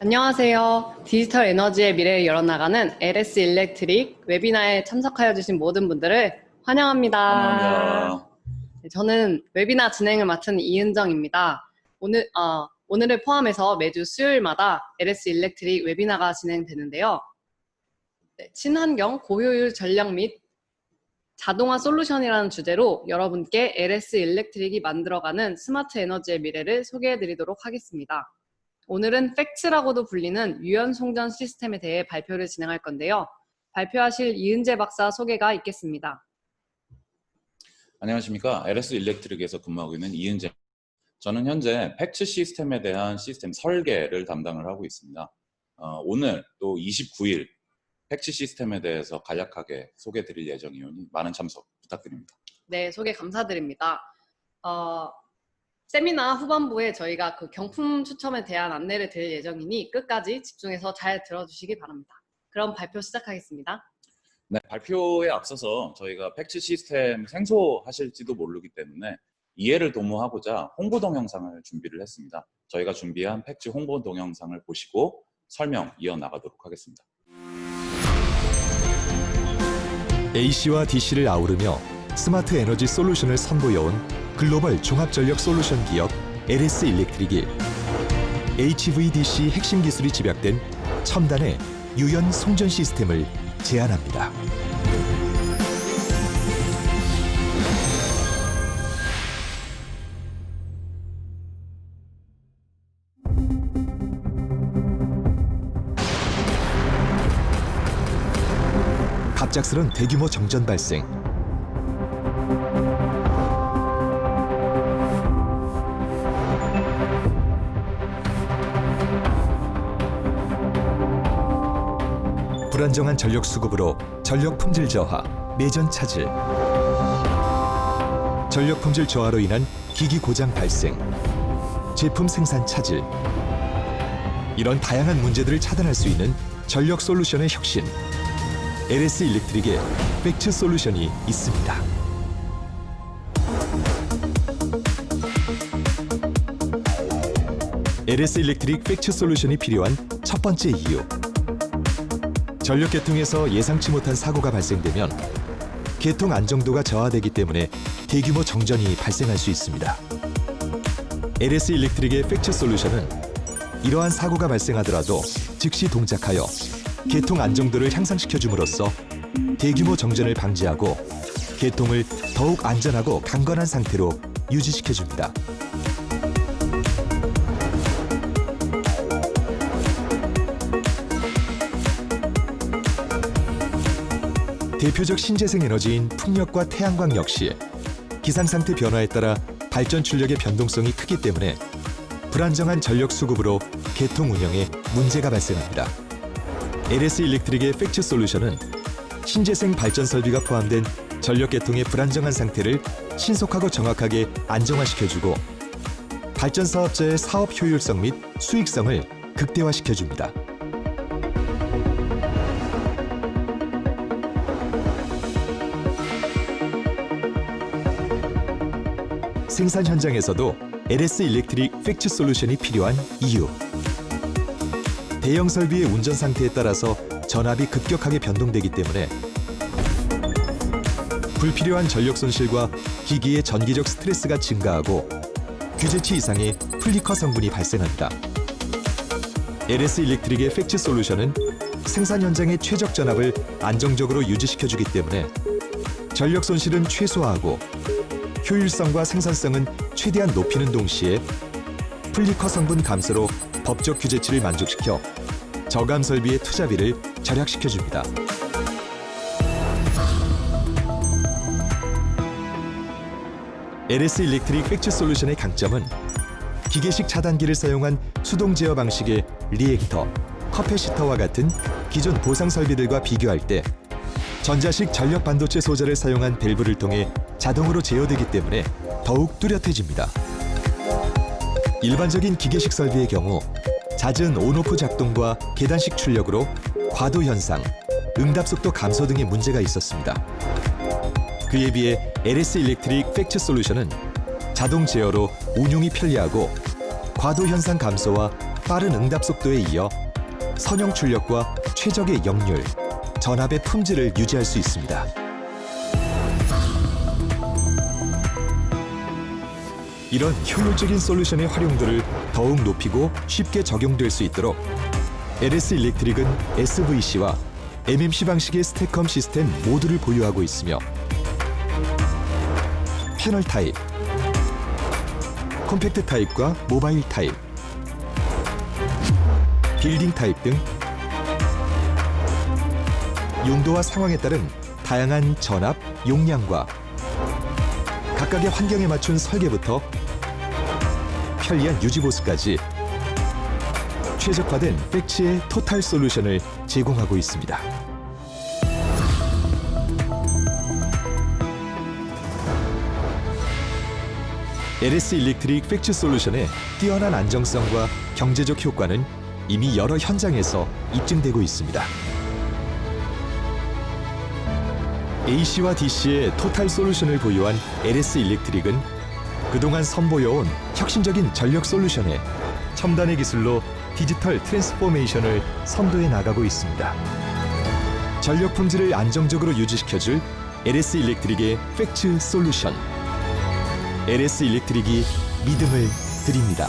안녕하세요. 디지털 에너지의 미래를 열어나가는 LS 일렉트릭 웨비나에 참석하여 주신 모든 분들을 환영합니다. 환영합니다. 네, 저는 웨비나 진행을 맡은 이은정입니다. 오늘을 포함해서 매주 수요일마다 LS 일렉트릭 웨비나가 진행되는데요. 네, 친환경, 고효율 전력 및 자동화 솔루션이라는 주제로 여러분께 LS 일렉트릭이 만들어가는 스마트 에너지의 미래를 소개해드리도록 하겠습니다. 오늘은 팩츠라고도 불리는 유연 송전 시스템에 대해 발표를 진행할 건데요. 발표하실 이은재 박사 소개가 있겠습니다. 안녕하십니까. LS 일렉트릭에서 근무하고 있는 이은재. 저는 현재 팩츠 시스템에 대한 시스템 설계를 담당을 하고 있습니다. 오늘 또 29일 팩츠 시스템에 대해서 간략하게 소개해 드릴 예정이오니 많은 참석 부탁드립니다. 네, 소개 감사드립니다. 세미나 후반부에 저희가 그 경품 추첨에 대한 안내를 드릴 예정이니 끝까지 집중해서 잘 들어주시기 바랍니다. 그럼 발표 시작하겠습니다. 네, 발표에 앞서서 저희가 팩츠 시스템 생소하실지도 모르기 때문에 이해를 도모하고자 홍보 동영상을 준비를 했습니다. 저희가 준비한 팩츠 홍보 동영상을 보시고 설명 이어나가도록 하겠습니다. AC와 DC를 아우르며 스마트 에너지 솔루션을 선보여온 글로벌 종합전력 솔루션 기업 LS 일렉트릭이 HVDC 핵심 기술이 집약된 첨단의 유연 송전 시스템을 제안합니다. 갑작스런 대규모 정전 발생. 불안정한 전력 수급으로 전력 품질 저하, 내전 차질. 전력 품질 저하로 인한 기기 고장 발생, 제품 생산 차질. 이런 다양한 문제들을 차단할 수 있는 전력 솔루션의 혁신. LS 일렉트릭의 팩츠 솔루션이 있습니다. LS 일렉트릭 팩츠 솔루션이 필요한 첫 번째 이유. 전력 계통에서 예상치 못한 사고가 발생되면 계통 안정도가 저하되기 때문에 대규모 정전이 발생할 수 있습니다. LS 일렉트릭의 팩츠 솔루션은 이러한 사고가 발생하더라도 즉시 동작하여 계통 안정도를 향상시켜 줌으로써 대규모 정전을 방지하고 계통을 더욱 안전하고 강건한 상태로 유지시켜 줍니다. 대표적 신재생 에너지인 풍력과 태양광 역시 기상 상태 변화에 따라 발전 출력의 변동성이 크기 때문에 불안정한 전력 수급으로 계통 운영에 문제가 발생합니다. LS 일렉트릭의 팩츠 솔루션은 신재생 발전 설비가 포함된 전력 계통의 불안정한 상태를 신속하고 정확하게 안정화시켜주고 발전 사업자의 사업 효율성 및 수익성을 극대화시켜줍니다. 생산 현장에서도 LS 일렉트릭 팩츠 솔루션이 필요한 이유. 대형 설비의 운전 상태에 따라서 전압이 급격하게 변동되기 때문에 불필요한 전력 손실과 기기의 전기적 스트레스가 증가하고 규제치 이상의 플리커 성분이 발생합니다. LS 일렉트릭의 팩츠 솔루션은 생산 현장의 최적 전압을 안정적으로 유지시켜주기 때문에 전력 손실은 최소화하고 효율성과 생산성은 최대한 높이는 동시에 플리커 성분 감소로 법적 규제치를 만족시켜 저감 설비의 투자비를 절약시켜줍니다. LS 일렉트릭 팩츠 솔루션의 강점은 기계식 차단기를 사용한 수동 제어 방식의 리액터, 커패시터와 같은 기존 보상 설비들과 비교할 때 전자식 전력 반도체 소재를 사용한 밸브를 통해 자동으로 제어되기 때문에 더욱 뚜렷해집니다. 일반적인 기계식 설비의 경우 잦은 온오프 작동과 계단식 출력으로 과도 현상, 응답 속도 감소 등의 문제가 있었습니다. 그에 비해 LS 일렉트릭 팩츠 솔루션은 자동 제어로 운용이 편리하고 과도 현상 감소와 빠른 응답 속도에 이어 선형 출력과 최적의 역률, 전압의 품질을 유지할 수 있습니다. 이런 효율적인 솔루션의 활용도를 더욱 높이고 쉽게 적용될 수 있도록 LS 일렉트릭은 SVC와 MMC 방식의 스택컴 시스템 모두를 보유하고 있으며 패널 타입, 컴팩트 타입과 모바일 타입, 빌딩 타입 등 용도와 상황에 따른 다양한 전압, 용량과 각각의 환경에 맞춘 설계부터 편리한 유지 보수까지 최적화된 팩츠의 토탈 솔루션을 제공하고 있습니다. LS 일렉트릭 팩츠 솔루션의 뛰어난 안정성과 경제적 효과는 이미 여러 현장에서 입증되고 있습니다. AC와 DC의 토탈 솔루션을 보유한 LS 일렉트릭은 그동안 선보여온 혁신적인 전력 솔루션에 첨단의 기술로 디지털 트랜스포메이션을 선도해 나가고 있습니다. 전력 품질을 안정적으로 유지시켜줄 LS 일렉트릭의 팩츠 솔루션. LS 일렉트릭이 믿음을 드립니다.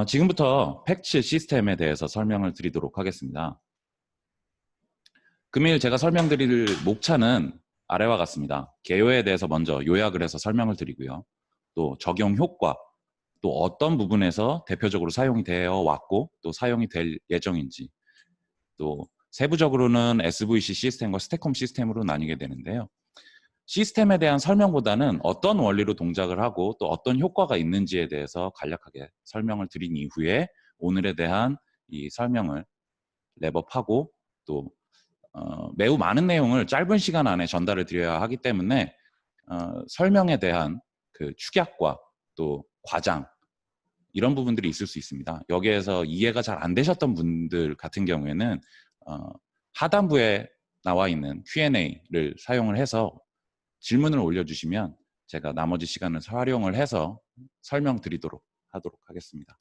지금부터 팩츠 시스템에 대해서 설명을 드리도록 하겠습니다. 금일 제가 설명드릴 목차는 아래와 같습니다. 개요에 대해서 먼저 요약을 해서 설명을 드리고요. 또 적용 효과, 또 어떤 부분에서 대표적으로 사용이 되어 왔고 또 사용이 될 예정인지, 또 세부적으로는 SVC 시스템과 스택컴 시스템으로 나뉘게 되는데요. 시스템에 대한 설명보다는 어떤 원리로 동작을 하고 또 어떤 효과가 있는지에 대해서 간략하게 설명을 드린 이후에 오늘에 대한 이 설명을 랩업하고 또 매우 많은 내용을 짧은 시간 안에 전달을 드려야 하기 때문에 설명에 대한 그 축약과 또 과장 이런 부분들이 있을 수 있습니다. 여기에서 이해가 잘 안 되셨던 분들 같은 경우에는 하단부에 나와 있는 Q&A를 사용을 해서 질문을 올려주시면 제가 나머지 시간을 활용을 해서 설명드리도록 하도록 하겠습니다.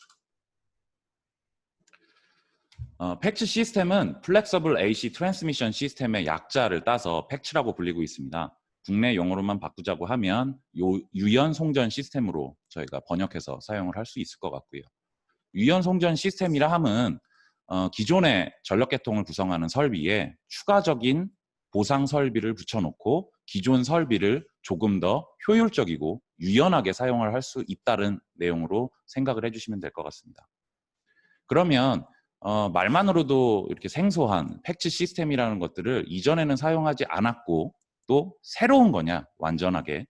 팩츠 시스템은 플렉서블 AC 트랜스미션 시스템의 약자를 따서 팩츠라고 불리고 있습니다. 국내 용어로만 바꾸자고 하면 유연 송전 시스템으로 저희가 번역해서 사용을 할 수 있을 것 같고요. 유연 송전 시스템이라 함은 기존의 전력계통을 구성하는 설비에 추가적인 보상 설비를 붙여놓고 기존 설비를 조금 더 효율적이고 유연하게 사용을 할 수 있다는 내용으로 생각을 해주시면 될 것 같습니다. 그러면 말만으로도 이렇게 생소한 팩츠 시스템이라는 것들을 이전에는 사용하지 않았고 또 새로운 거냐 완전하게,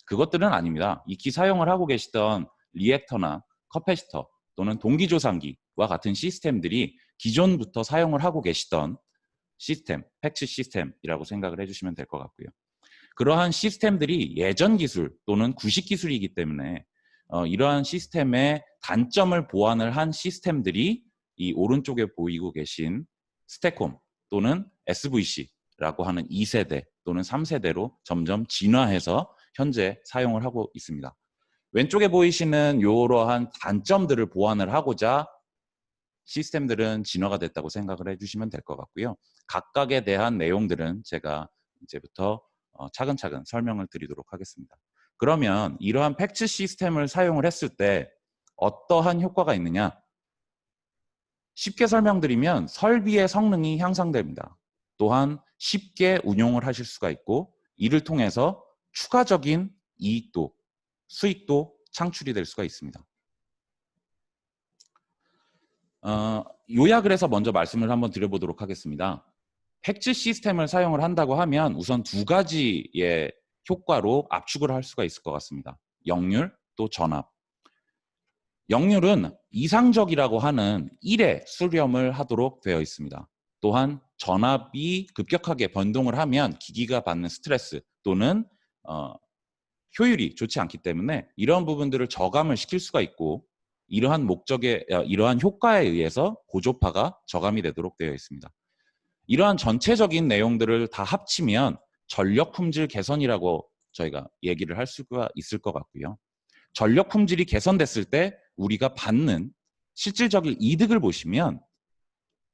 그것들은 아닙니다. 익히 사용을 하고 계시던 리액터나 커패시터 또는 동기조상기와 같은 시스템들이 기존부터 사용을 하고 계시던 시스템, 팩츠 시스템이라고 생각을 해주시면 될 것 같고요. 그러한 시스템들이 예전 기술 또는 구식 기술이기 때문에 이러한 시스템의 단점을 보완을 한 시스템들이 이 오른쪽에 보이고 계신 스택홈 또는 SVC라고 하는 2세대 또는 3세대로 점점 진화해서 현재 사용을 하고 있습니다. 왼쪽에 보이시는 이러한 단점들을 보완을 하고자 시스템들은 진화가 됐다고 생각을 해주시면 될 것 같고요. 각각에 대한 내용들은 제가 이제부터 차근차근 설명을 드리도록 하겠습니다. 그러면 이러한 팩츠 시스템을 사용을 했을 때 어떠한 효과가 있느냐? 쉽게 설명드리면 설비의 성능이 향상됩니다. 또한 쉽게 운용을 하실 수가 있고 이를 통해서 추가적인 이익도, 수익도 창출이 될 수가 있습니다. 요약을 해서 먼저 말씀을 한번 드려보도록 하겠습니다. 팩츠 시스템을 사용을 한다고 하면 우선 두 가지의 효과로 압축을 할 수가 있을 것 같습니다. 역률 또 전압. 역률은 이상적이라고 하는 1의 수렴을 하도록 되어 있습니다. 또한 전압이 급격하게 변동을 하면 기기가 받는 스트레스 또는 효율이 좋지 않기 때문에 이러한 부분들을 저감을 시킬 수가 있고 이러한 이러한 효과에 의해서 고조파가 저감이 되도록 되어 있습니다. 이러한 전체적인 내용들을 다 합치면 전력 품질 개선이라고 저희가 얘기를 할 수가 있을 것 같고요. 전력 품질이 개선됐을 때 우리가 받는 실질적인 이득을 보시면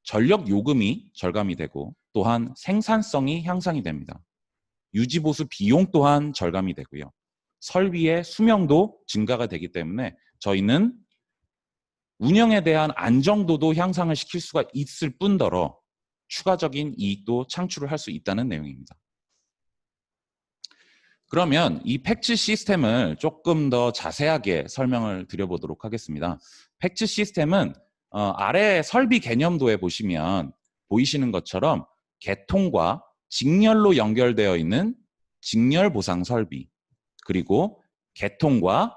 전력 요금이 절감이 되고 또한 생산성이 향상이 됩니다. 유지보수 비용 또한 절감이 되고요. 설비의 수명도 증가가 되기 때문에 저희는 운영에 대한 안정도도 향상을 시킬 수가 있을 뿐더러 추가적인 이익도 창출을 할 수 있다는 내용입니다. 그러면 이 팩츠 시스템을 조금 더 자세하게 설명을 드려보도록 하겠습니다. 팩츠 시스템은 아래 설비 개념도에 보시면 보이시는 것처럼 개통과 직렬로 연결되어 있는 직렬 보상 설비, 그리고 개통과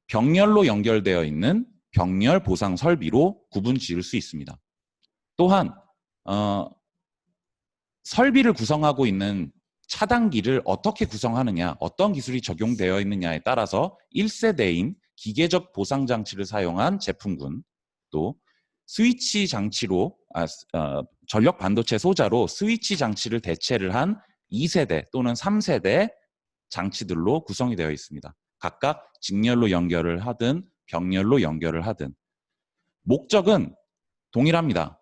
병렬로 연결되어 있는 병렬 보상 설비로 구분 지을 수 있습니다. 또한 설비를 구성하고 있는 차단기를 어떻게 구성하느냐, 어떤 기술이 적용되어 있느냐에 따라서 1세대인 기계적 보상 장치를 사용한 제품군, 또 스위치 장치로 전력 반도체 소자로 스위치 장치를 대체를 한 2세대 또는 3세대 장치들로 구성이 되어 있습니다. 각각 직렬로 연결을 하든 병렬로 연결을 하든 목적은 동일합니다.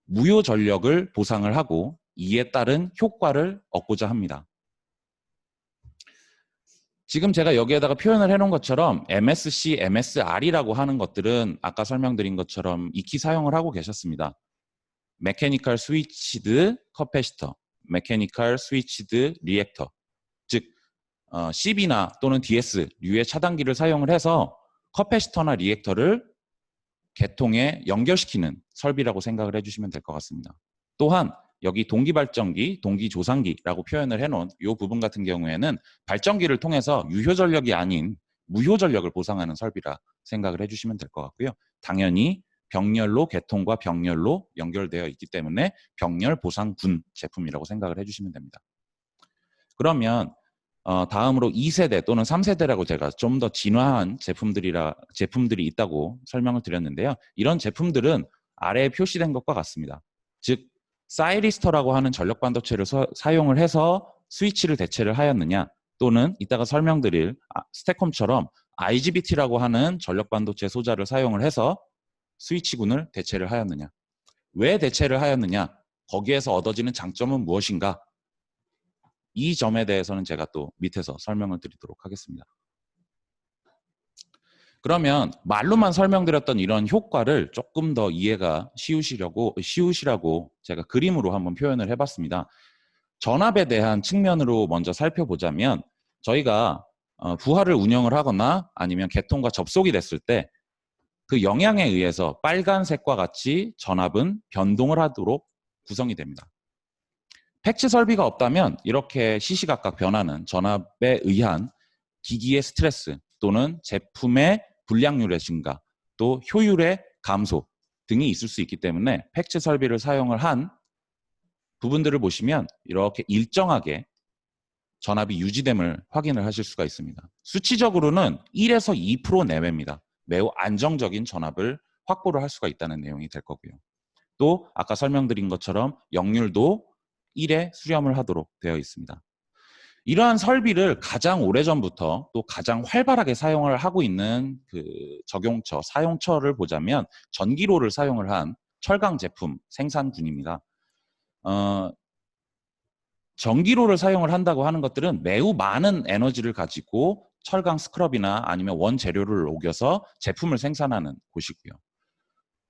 무효 전력을 보상을 하고 이에 따른 효과를 얻고자 합니다. 지금 제가 여기에다가 표현을 해놓은 것처럼 MSC, MSR이라고 하는 것들은 아까 설명드린 것처럼 익히 사용을 하고 계셨습니다. Mechanical Switched Capacitor, Mechanical Switched Reactor, 즉 CB나 또는 DS류의 차단기를 사용을 해서 커패시터나 리액터를 개통에 연결시키는 설비라고 생각을 해주시면 될 것 같습니다. 또한 여기 동기발전기, 동기조상기라고 표현을 해놓은 이 부분 같은 경우에는 발전기를 통해서 유효전력이 아닌 무효전력을 보상하는 설비라 생각을 해주시면 될 것 같고요. 당연히 병렬로 개통과 병렬로 연결되어 있기 때문에 병렬 보상군 제품이라고 생각을 해주시면 됩니다. 그러면 다음으로 2세대 또는 3세대라고 제가 좀 더 진화한 제품들이 있다고 설명을 드렸는데요. 이런 제품들은 아래에 표시된 것과 같습니다. 즉 사이리스터라고 하는 전력 반도체를 사용을 해서 스위치를 대체를 하였느냐, 또는 이따가 설명드릴 스태콤처럼 IGBT라고 하는 전력 반도체 소자를 사용을 해서 스위치군을 대체를 하였느냐, 왜 대체를 하였느냐, 거기에서 얻어지는 장점은 무엇인가, 이 점에 대해서는 제가 또 밑에서 설명을 드리도록 하겠습니다. 그러면 말로만 설명드렸던 이런 효과를 조금 더 이해가 쉬우시라고 제가 그림으로 한번 표현을 해봤습니다. 전압에 대한 측면으로 먼저 살펴보자면 저희가 부하를 운영을 하거나 아니면 개통과 접속이 됐을 때 그 영향에 의해서 빨간색과 같이 전압은 변동을 하도록 구성이 됩니다. 팩츠 설비가 없다면 이렇게 시시각각 변하는 전압에 의한 기기의 스트레스 또는 제품의 불량률의 증가, 또 효율의 감소 등이 있을 수 있기 때문에 팩츠 설비를 사용을 한 부분들을 보시면 이렇게 일정하게 전압이 유지됨을 확인을 하실 수가 있습니다. 수치적으로는 1에서 2% 내외입니다. 매우 안정적인 전압을 확보를 할 수가 있다는 내용이 될 거고요. 또 아까 설명드린 것처럼 역률도 1에 수렴을 하도록 되어 있습니다. 이러한 설비를 가장 오래전부터 또 가장 활발하게 사용을 하고 있는 그 적용처, 사용처를 보자면 전기로를 사용을 한 철강 제품 생산군입니다. 전기로를 사용을 한다고 하는 것들은 매우 많은 에너지를 가지고 철강 스크럽이나 아니면 원재료를 녹여서 제품을 생산하는 곳이고요.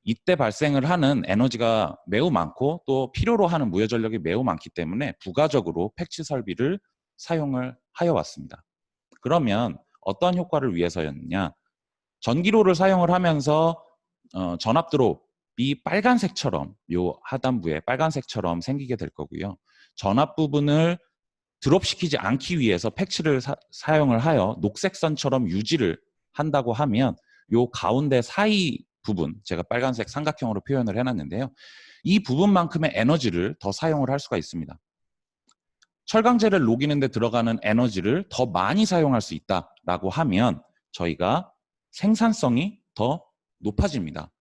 이때 발생을 하는 에너지가 매우 많고 또 필요로 하는 무효전력이 매우 많기 때문에 부가적으로 팩츠 설비를 사용을 하여 왔습니다. 그러면 어떠한 효과를 위해서였느냐? 전기로를 사용을 하면서 전압 드롭이 빨간색처럼 요 하단부에 빨간색처럼 생기게 될 거고요. 전압 부분을 드롭시키지 않기 위해서 팩츠를 사용을 하여 녹색선처럼 유지를 한다고 하면 요 가운데 사이 부분, 제가 빨간색 삼각형으로 표현을 해놨는데요. 이 부분만큼의 에너지를 더 사용을 할 수가 있습니다. 철강제를 녹이는 데 들어가는 에너지를 더 많이 사용할 수 있다라고 하면 저희가 생산성이 더 높아집니다.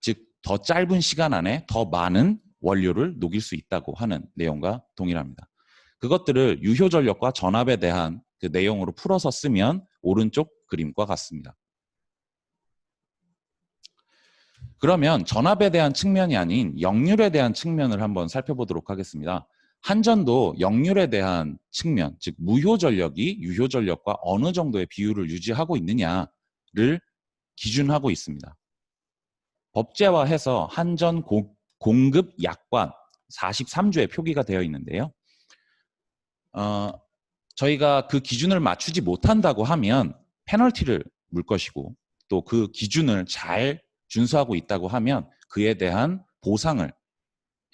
즉, 더 짧은 시간 안에 더 많은 원료를 녹일 수 있다고 하는 내용과 동일합니다. 그것들을 유효전력과 전압에 대한 그 내용으로 풀어서 쓰면 오른쪽 그림과 같습니다. 그러면 전압에 대한 측면이 아닌 역률에 대한 측면을 한번 살펴보도록 하겠습니다. 한전도 역률에 대한 측면, 즉 무효전력이 유효전력과 어느 정도의 비율을 유지하고 있느냐를 기준하고 있습니다. 법제화해서 한전 공급 약관 43조에 표기가 되어 있는데요. 저희가 그 기준을 맞추지 못한다고 하면 페널티를 물 것이고, 또 그 기준을 잘 준수하고 있다고 하면 그에 대한 보상을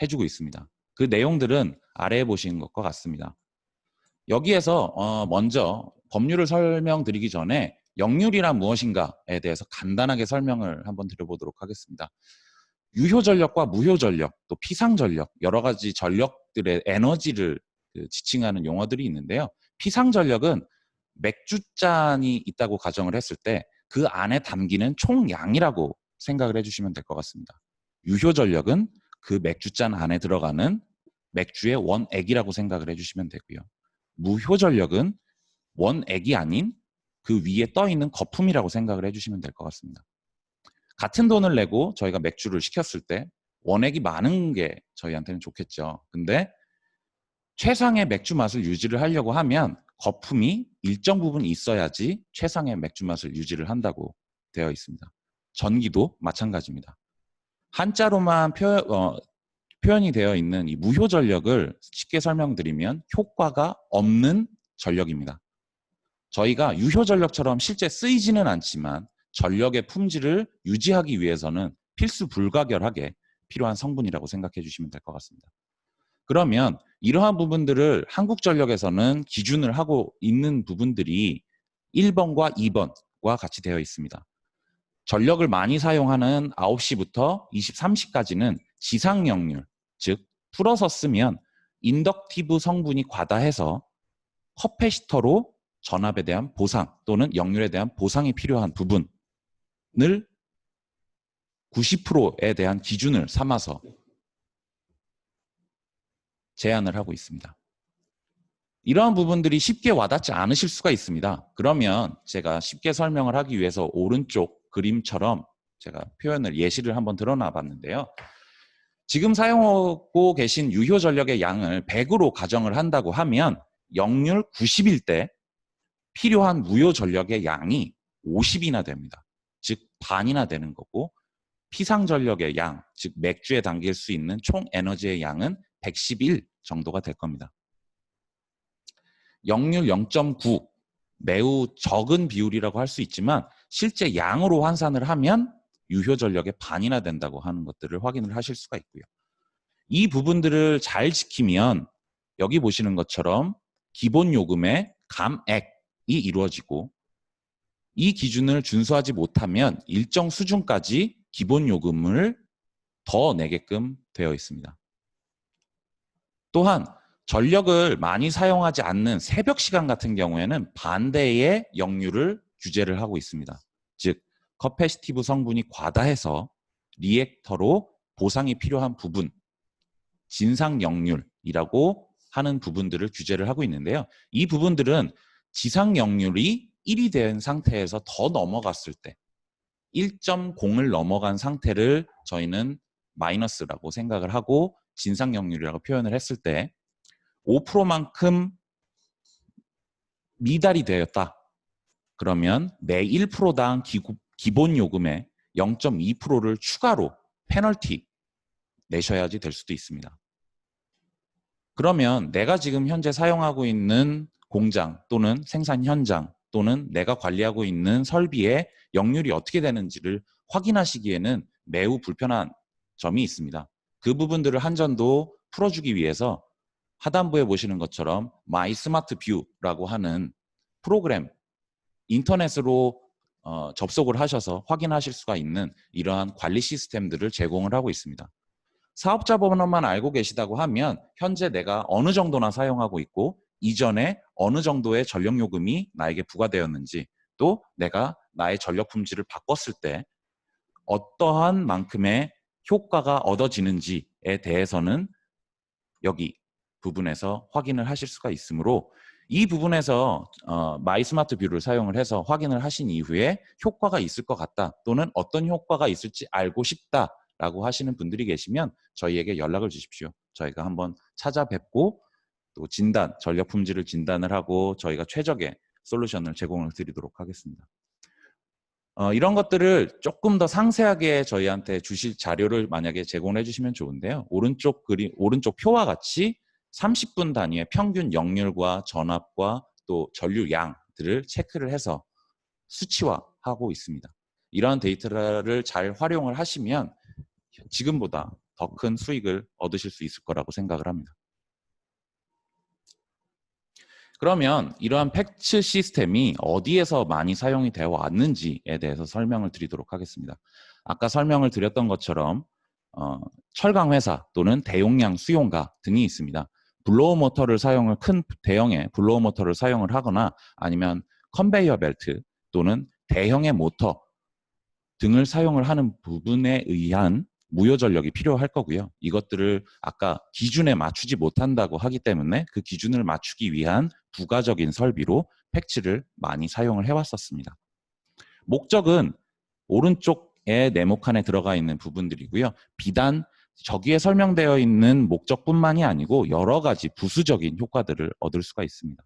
해주고 있습니다. 그 내용들은 아래에 보시는 것과 같습니다. 여기에서 먼저 법률을 설명드리기 전에 역률이란 무엇인가에 대해서 간단하게 설명을 한번 드려보도록 하겠습니다. 유효전력과 무효전력, 또 피상전력, 여러 가지 전력들의 에너지를 지칭하는 용어들이 있는데요. 피상전력은 맥주잔이 있다고 가정을 했을 때 그 안에 담기는 총량이라고 생각을 해주시면 될 것 같습니다. 유효전력은 그 맥주잔 안에 들어가는 맥주의 원액이라고 생각을 해주시면 되고요. 무효전력은 원액이 아닌 그 위에 떠 있는 거품이라고 생각을 해주시면 될 것 같습니다. 같은 돈을 내고 저희가 맥주를 시켰을 때 원액이 많은 게 저희한테는 좋겠죠. 근데 최상의 맥주 맛을 유지를 하려고 하면 거품이 일정 부분 있어야지 최상의 맥주 맛을 유지를 한다고 되어 있습니다. 전기도 마찬가지입니다. 한자로만 표현이 되어 있는 이 무효전력을 쉽게 설명드리면 효과가 없는 전력입니다. 저희가 유효전력처럼 실제 쓰이지는 않지만 전력의 품질을 유지하기 위해서는 필수 불가결하게 필요한 성분이라고 생각해 주시면 될 것 같습니다. 그러면 이러한 부분들을 한국전력에서는 기준을 하고 있는 부분들이 1번과 2번과 같이 되어 있습니다. 전력을 많이 사용하는 9시부터 23시까지는 지상역률, 즉 풀어서 쓰면 인덕티브 성분이 과다해서 커패시터로 전압에 대한 보상 또는 역률에 대한 보상이 필요한 부분을 90%에 대한 기준을 삼아서 제안을 하고 있습니다. 이러한 부분들이 쉽게 와닿지 않으실 수가 있습니다. 그러면 제가 쉽게 설명을 하기 위해서 오른쪽 그림처럼 제가 표현을 예시를 한번 드러나 봤는데요. 지금 사용하고 계신 유효 전력의 양을 100으로 가정을 한다고 하면 역률 90일 때 필요한 무효 전력의 양이 50이나 됩니다. 즉 반이나 되는 거고, 피상 전력의 양, 즉 맥주에 담길 수 있는 총 에너지의 양은 111 정도가 될 겁니다. 역률 0.9 매우 적은 비율이라고 할 수 있지만 실제 양으로 환산을 하면 유효 전력의 반이나 된다고 하는 것들을 확인을 하실 수가 있고요. 이 부분들을 잘 지키면 여기 보시는 것처럼 기본 요금의 감액이 이루어지고, 이 기준을 준수하지 못하면 일정 수준까지 기본 요금을 더 내게끔 되어 있습니다. 또한 전력을 많이 사용하지 않는 새벽 시간 같은 경우에는 반대의 역률을 규제를 하고 있습니다. 즉 커패시티브 성분이 과다해서 리액터로 보상이 필요한 부분, 진상 역률이라고 하는 부분들을 규제를 하고 있는데요. 이 부분들은 지상 역률이 1이 된 상태에서 더 넘어갔을 때 1.0을 넘어간 상태를 저희는 마이너스라고 생각을 하고 진상 역률이라고 표현을 했을 때 5%만큼 미달이 되었다. 그러면 매 1%당 기본 요금의 0.2%를 추가로 페널티 내셔야지 될 수도 있습니다. 그러면 내가 지금 현재 사용하고 있는 공장 또는 생산 현장 또는 내가 관리하고 있는 설비의 역률이 어떻게 되는지를 확인하시기에는 매우 불편한 점이 있습니다. 그 부분들을 한전도 풀어주기 위해서 하단부에 보시는 것처럼 마이 스마트 뷰라고 하는 프로그램, 인터넷으로 접속을 하셔서 확인하실 수가 있는 이러한 관리 시스템들을 제공을 하고 있습니다. 사업자 번호만 알고 계시다고 하면 현재 내가 어느 정도나 사용하고 있고 이전에 어느 정도의 전력 요금이 나에게 부과되었는지, 또 내가 나의 전력 품질을 바꿨을 때 어떠한 만큼의 효과가 얻어지는지에 대해서는 여기 부분에서 확인을 하실 수가 있으므로 이 부분에서 마이 스마트 뷰를 사용을 해서 확인을 하신 이후에 효과가 있을 것 같다 또는 어떤 효과가 있을지 알고 싶다라고 하시는 분들이 계시면 저희에게 연락을 주십시오. 저희가 한번 찾아뵙고 또 전력 품질을 진단을 하고 저희가 최적의 솔루션을 제공을 드리도록 하겠습니다. 이런 것들을 조금 더 상세하게 저희한테 주실 자료를 만약에 제공해 주시면 좋은데요. 오른쪽 표와 같이 30분 단위의 평균 역률과 전압과 또 전류 양들을 체크를 해서 수치화하고 있습니다. 이러한 데이터를 잘 활용을 하시면 지금보다 더 큰 수익을 얻으실 수 있을 거라고 생각을 합니다. 그러면 이러한 팩츠 시스템이 어디에서 많이 사용이 되어 왔는지에 대해서 설명을 드리도록 하겠습니다. 아까 설명을 드렸던 것처럼 철강 회사 또는 대용량 수용가 등이 있습니다. 블로어 모터를 큰 대형의 블로어 모터를 사용을 하거나 아니면 컨베이어 벨트 또는 대형의 모터 등을 사용을 하는 부분에 의한 무효 전력이 필요할 거고요. 이것들을 아까 기준에 맞추지 못한다고 하기 때문에 그 기준을 맞추기 위한 부가적인 설비로 팩츠를 많이 사용을 해왔었습니다. 목적은 오른쪽에 네모칸에 들어가 있는 부분들이고요. 비단 저기에 설명되어 있는 목적뿐만이 아니고 여러 가지 부수적인 효과들을 얻을 수가 있습니다.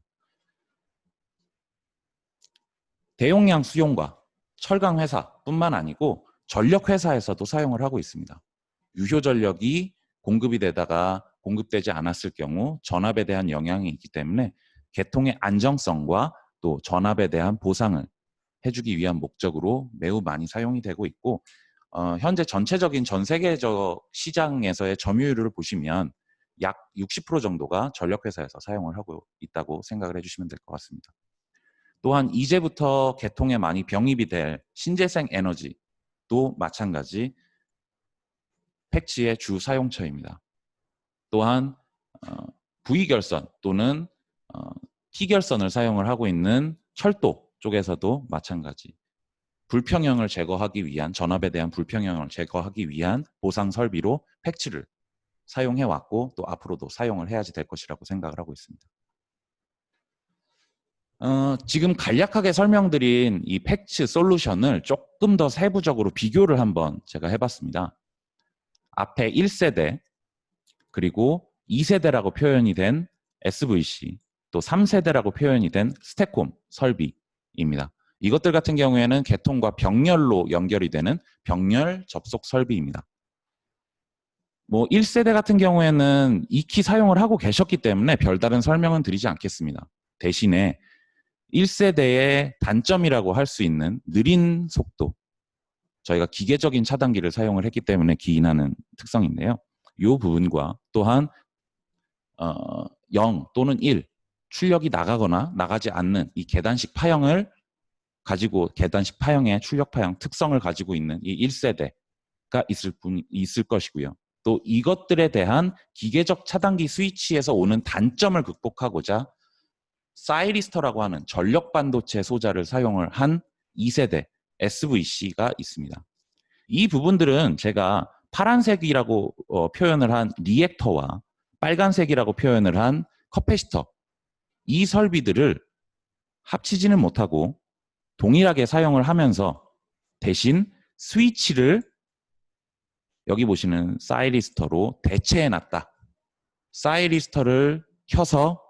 대용량 수용과 철강 회사뿐만 아니고 전력 회사에서도 사용을 하고 있습니다. 유효 전력이 공급되지 않았을 경우 전압에 대한 영향이 있기 때문에 개통의 안정성과 또 전압에 대한 보상을 해주기 위한 목적으로 매우 많이 사용이 되고 있고 현재 전체적인 전 세계적 시장에서의 점유율을 보시면 약 60% 정도가 전력 회사에서 사용을 하고 있다고 생각을 해주시면 될 것 같습니다. 또한 이제부터 개통에 많이 병입이 될 신재생 에너지도 마찬가지 팩츠의 주 사용처입니다. 또한 V결선 또는 T결선을 사용을 하고 있는 철도 쪽에서도 마찬가지 불평형을 제거하기 위한 전압에 대한 불평형을 제거하기 위한 보상 설비로 팩츠를 사용해 왔고 또 앞으로도 사용을 해야지 될 것이라고 생각을 하고 있습니다. 지금 간략하게 설명드린 이 팩츠 솔루션을 조금 더 세부적으로 비교를 한번 제가 해봤습니다. 앞에 1세대 그리고 2세대라고 표현이 된 SVC 또 3세대라고 표현이 된 스테콤 설비입니다. 이것들 같은 경우에는 개통과 병렬로 연결이 되는 병렬 접속 설비입니다. 1세대 같은 경우에는 익히 사용을 하고 계셨기 때문에 별다른 설명은 드리지 않겠습니다. 대신에 1세대의 단점이라고 할 수 있는 느린 속도, 저희가 기계적인 차단기를 사용을 했기 때문에 기인하는 특성인데요. 이 부분과 또한 0 또는 1, 출력이 나가거나 나가지 않는 이 계단식 파형의 출력 파형 특성을 가지고 있는 이 1세대가 있을 것이고요. 또 이것들에 대한 기계적 차단기 스위치에서 오는 단점을 극복하고자 사이리스터라고 하는 전력 반도체 소자를 사용을 한 2세대 SVC가 있습니다. 이 부분들은 제가 파란색이라고 표현을 한 리액터와 빨간색이라고 표현을 한 커패시터, 이 설비들을 합치지는 못하고 동일하게 사용을 하면서 대신 스위치를 여기 보시는 사이리스터로 대체해놨다. 사이리스터를 켜서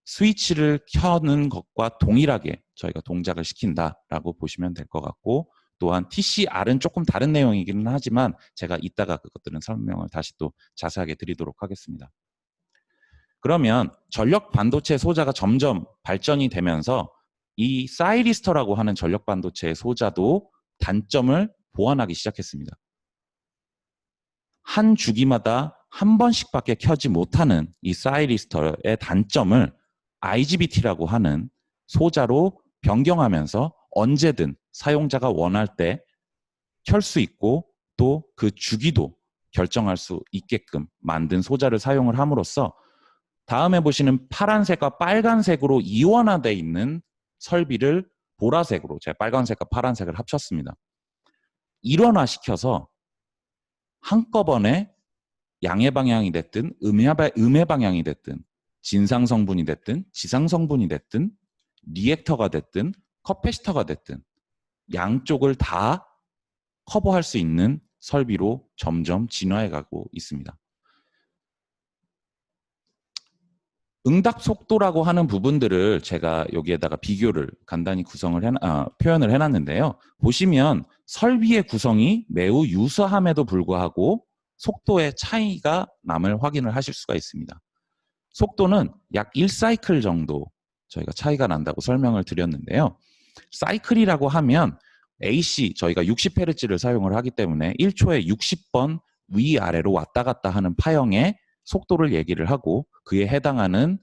스위치를 켜는 것과 동일하게 저희가 동작을 시킨다라고 보시면 될 것 같고, 또한 TCR은 조금 다른 내용이기는 하지만 제가 이따가 그것들은 설명을 다시 또 자세하게 드리도록 하겠습니다. 그러면 전력 반도체 소자가 점점 발전이 되면서 이 사이리스터라고 하는 전력 반도체 소자도 단점을 보완하기 시작했습니다. 한 주기마다 한 번씩밖에 켜지 못하는 이 사이리스터의 단점을 IGBT라고 하는 소자로 변경하면서 언제든 사용자가 원할 때 켤 수 있고 또 그 주기도 결정할 수 있게끔 만든 소자를 사용을 함으로써 다음에 보시는 파란색과 빨간색으로 이원화되어 있는 설비를 보라색으로, 제가 빨간색과 파란색을 합쳤습니다. 일원화시켜서 한꺼번에 양의 방향이 됐든 음의 방향이 됐든 진상 성분이 됐든 지상 성분이 됐든 리액터가 됐든 커패시터가 됐든 양쪽을 다 커버할 수 있는 설비로 점점 진화해 가고 있습니다. 응답 속도라고 하는 부분들을 제가 여기에다가 비교를 간단히 표현을 해놨는데요. 보시면 설비의 구성이 매우 유사함에도 불구하고 속도의 차이가 남을 확인을 하실 수가 있습니다. 속도는 약 1사이클 정도 저희가 차이가 난다고 설명을 드렸는데요. 사이클이라고 하면 AC 저희가 60Hz를 사용을 하기 때문에 1초에 60번 위아래로 왔다 갔다 하는 파형의 속도를 얘기를 하고 그에 해당하는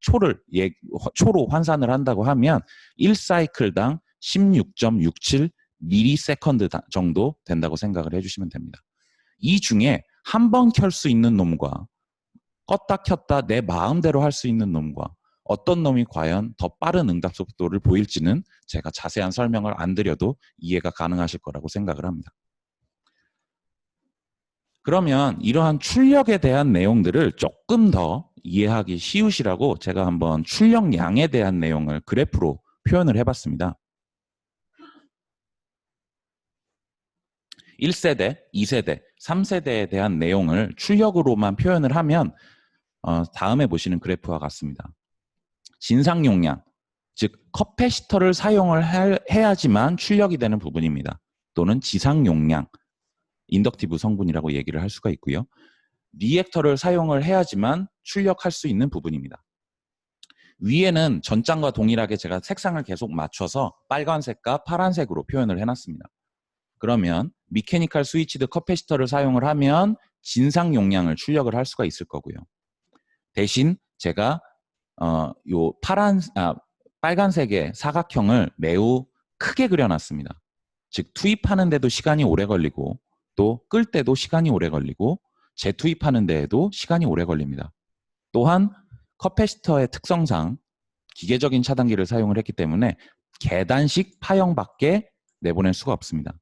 초로 환산을 한다고 하면 1사이클당 16.67 미리세컨드 정도 된다고 생각을 해주시면 됩니다. 이 중에 한 번 켤 수 있는 놈과 껐다 켰다 내 마음대로 할 수 있는 놈과 어떤 놈이 과연 더 빠른 응답 속도를 보일지는 제가 자세한 설명을 안 드려도 이해가 가능하실 거라고 생각을 합니다. 그러면 이러한 출력에 대한 내용들을 조금 더 이해하기 쉬우시라고 제가 한번 출력량에 대한 내용을 그래프로 표현을 해봤습니다. 1세대, 2세대, 3세대에 대한 내용을 출력으로만 표현을 하면 다음에 보시는 그래프와 같습니다. 진상 용량, 즉 커패시터를 사용을 해야지만 출력이 되는 부분입니다. 또는 지상 용량, 인덕티브 성분이라고 얘기를 할 수가 있고요. 리액터를 사용을 해야지만 출력할 수 있는 부분입니다. 위에는 전장과 동일하게 제가 색상을 계속 맞춰서 빨간색과 파란색으로 표현을 해놨습니다. 그러면 미케니컬 스위치드 커패시터를 사용을 하면 진상 용량을 출력을 할 수가 있을 거고요. 대신 제가 요 빨간색의 사각형을 매우 크게 그려놨습니다. 즉 투입하는 데도 시간이 오래 걸리고 또 끌 때도 시간이 오래 걸리고 재투입하는 데에도 시간이 오래 걸립니다. 또한 커패시터의 특성상 기계적인 차단기를 사용을 했기 때문에 계단식 파형밖에 내보낼 수가 없습니다.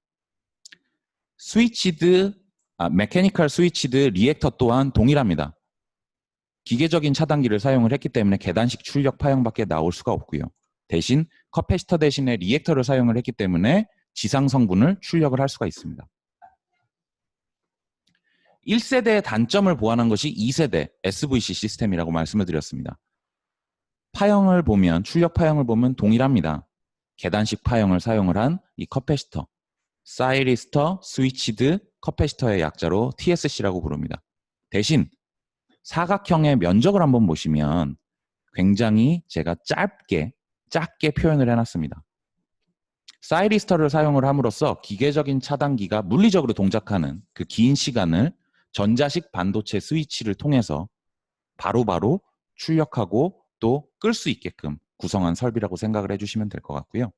메케니컬 스위치드 리액터 또한 동일합니다. 기계적인 차단기를 사용을 했기 때문에 계단식 출력 파형밖에 나올 수가 없고요. 대신 커패시터 대신에 리액터를 사용을 했기 때문에 지상 성분을 출력을 할 수가 있습니다. 1세대의 단점을 보완한 것이 2세대 SVC 시스템이라고 말씀을 드렸습니다. 파형을 보면 출력 파형을 보면 동일합니다. 계단식 파형을 사용을 한 이 커패시터, 사이리스터 스위치드 커패시터의 약자로 TSC라고 부릅니다. 대신 사각형의 면적을 한번 보시면 굉장히 제가 작게 표현을 해놨습니다. 사이리스터를 사용을 함으로써 기계적인 차단기가 물리적으로 동작하는 그 긴 시간을 전자식 반도체 스위치를 통해서 바로바로 출력하고 또 끌 수 있게끔 구성한 설비라고 생각을 해주시면 될 것 같고요.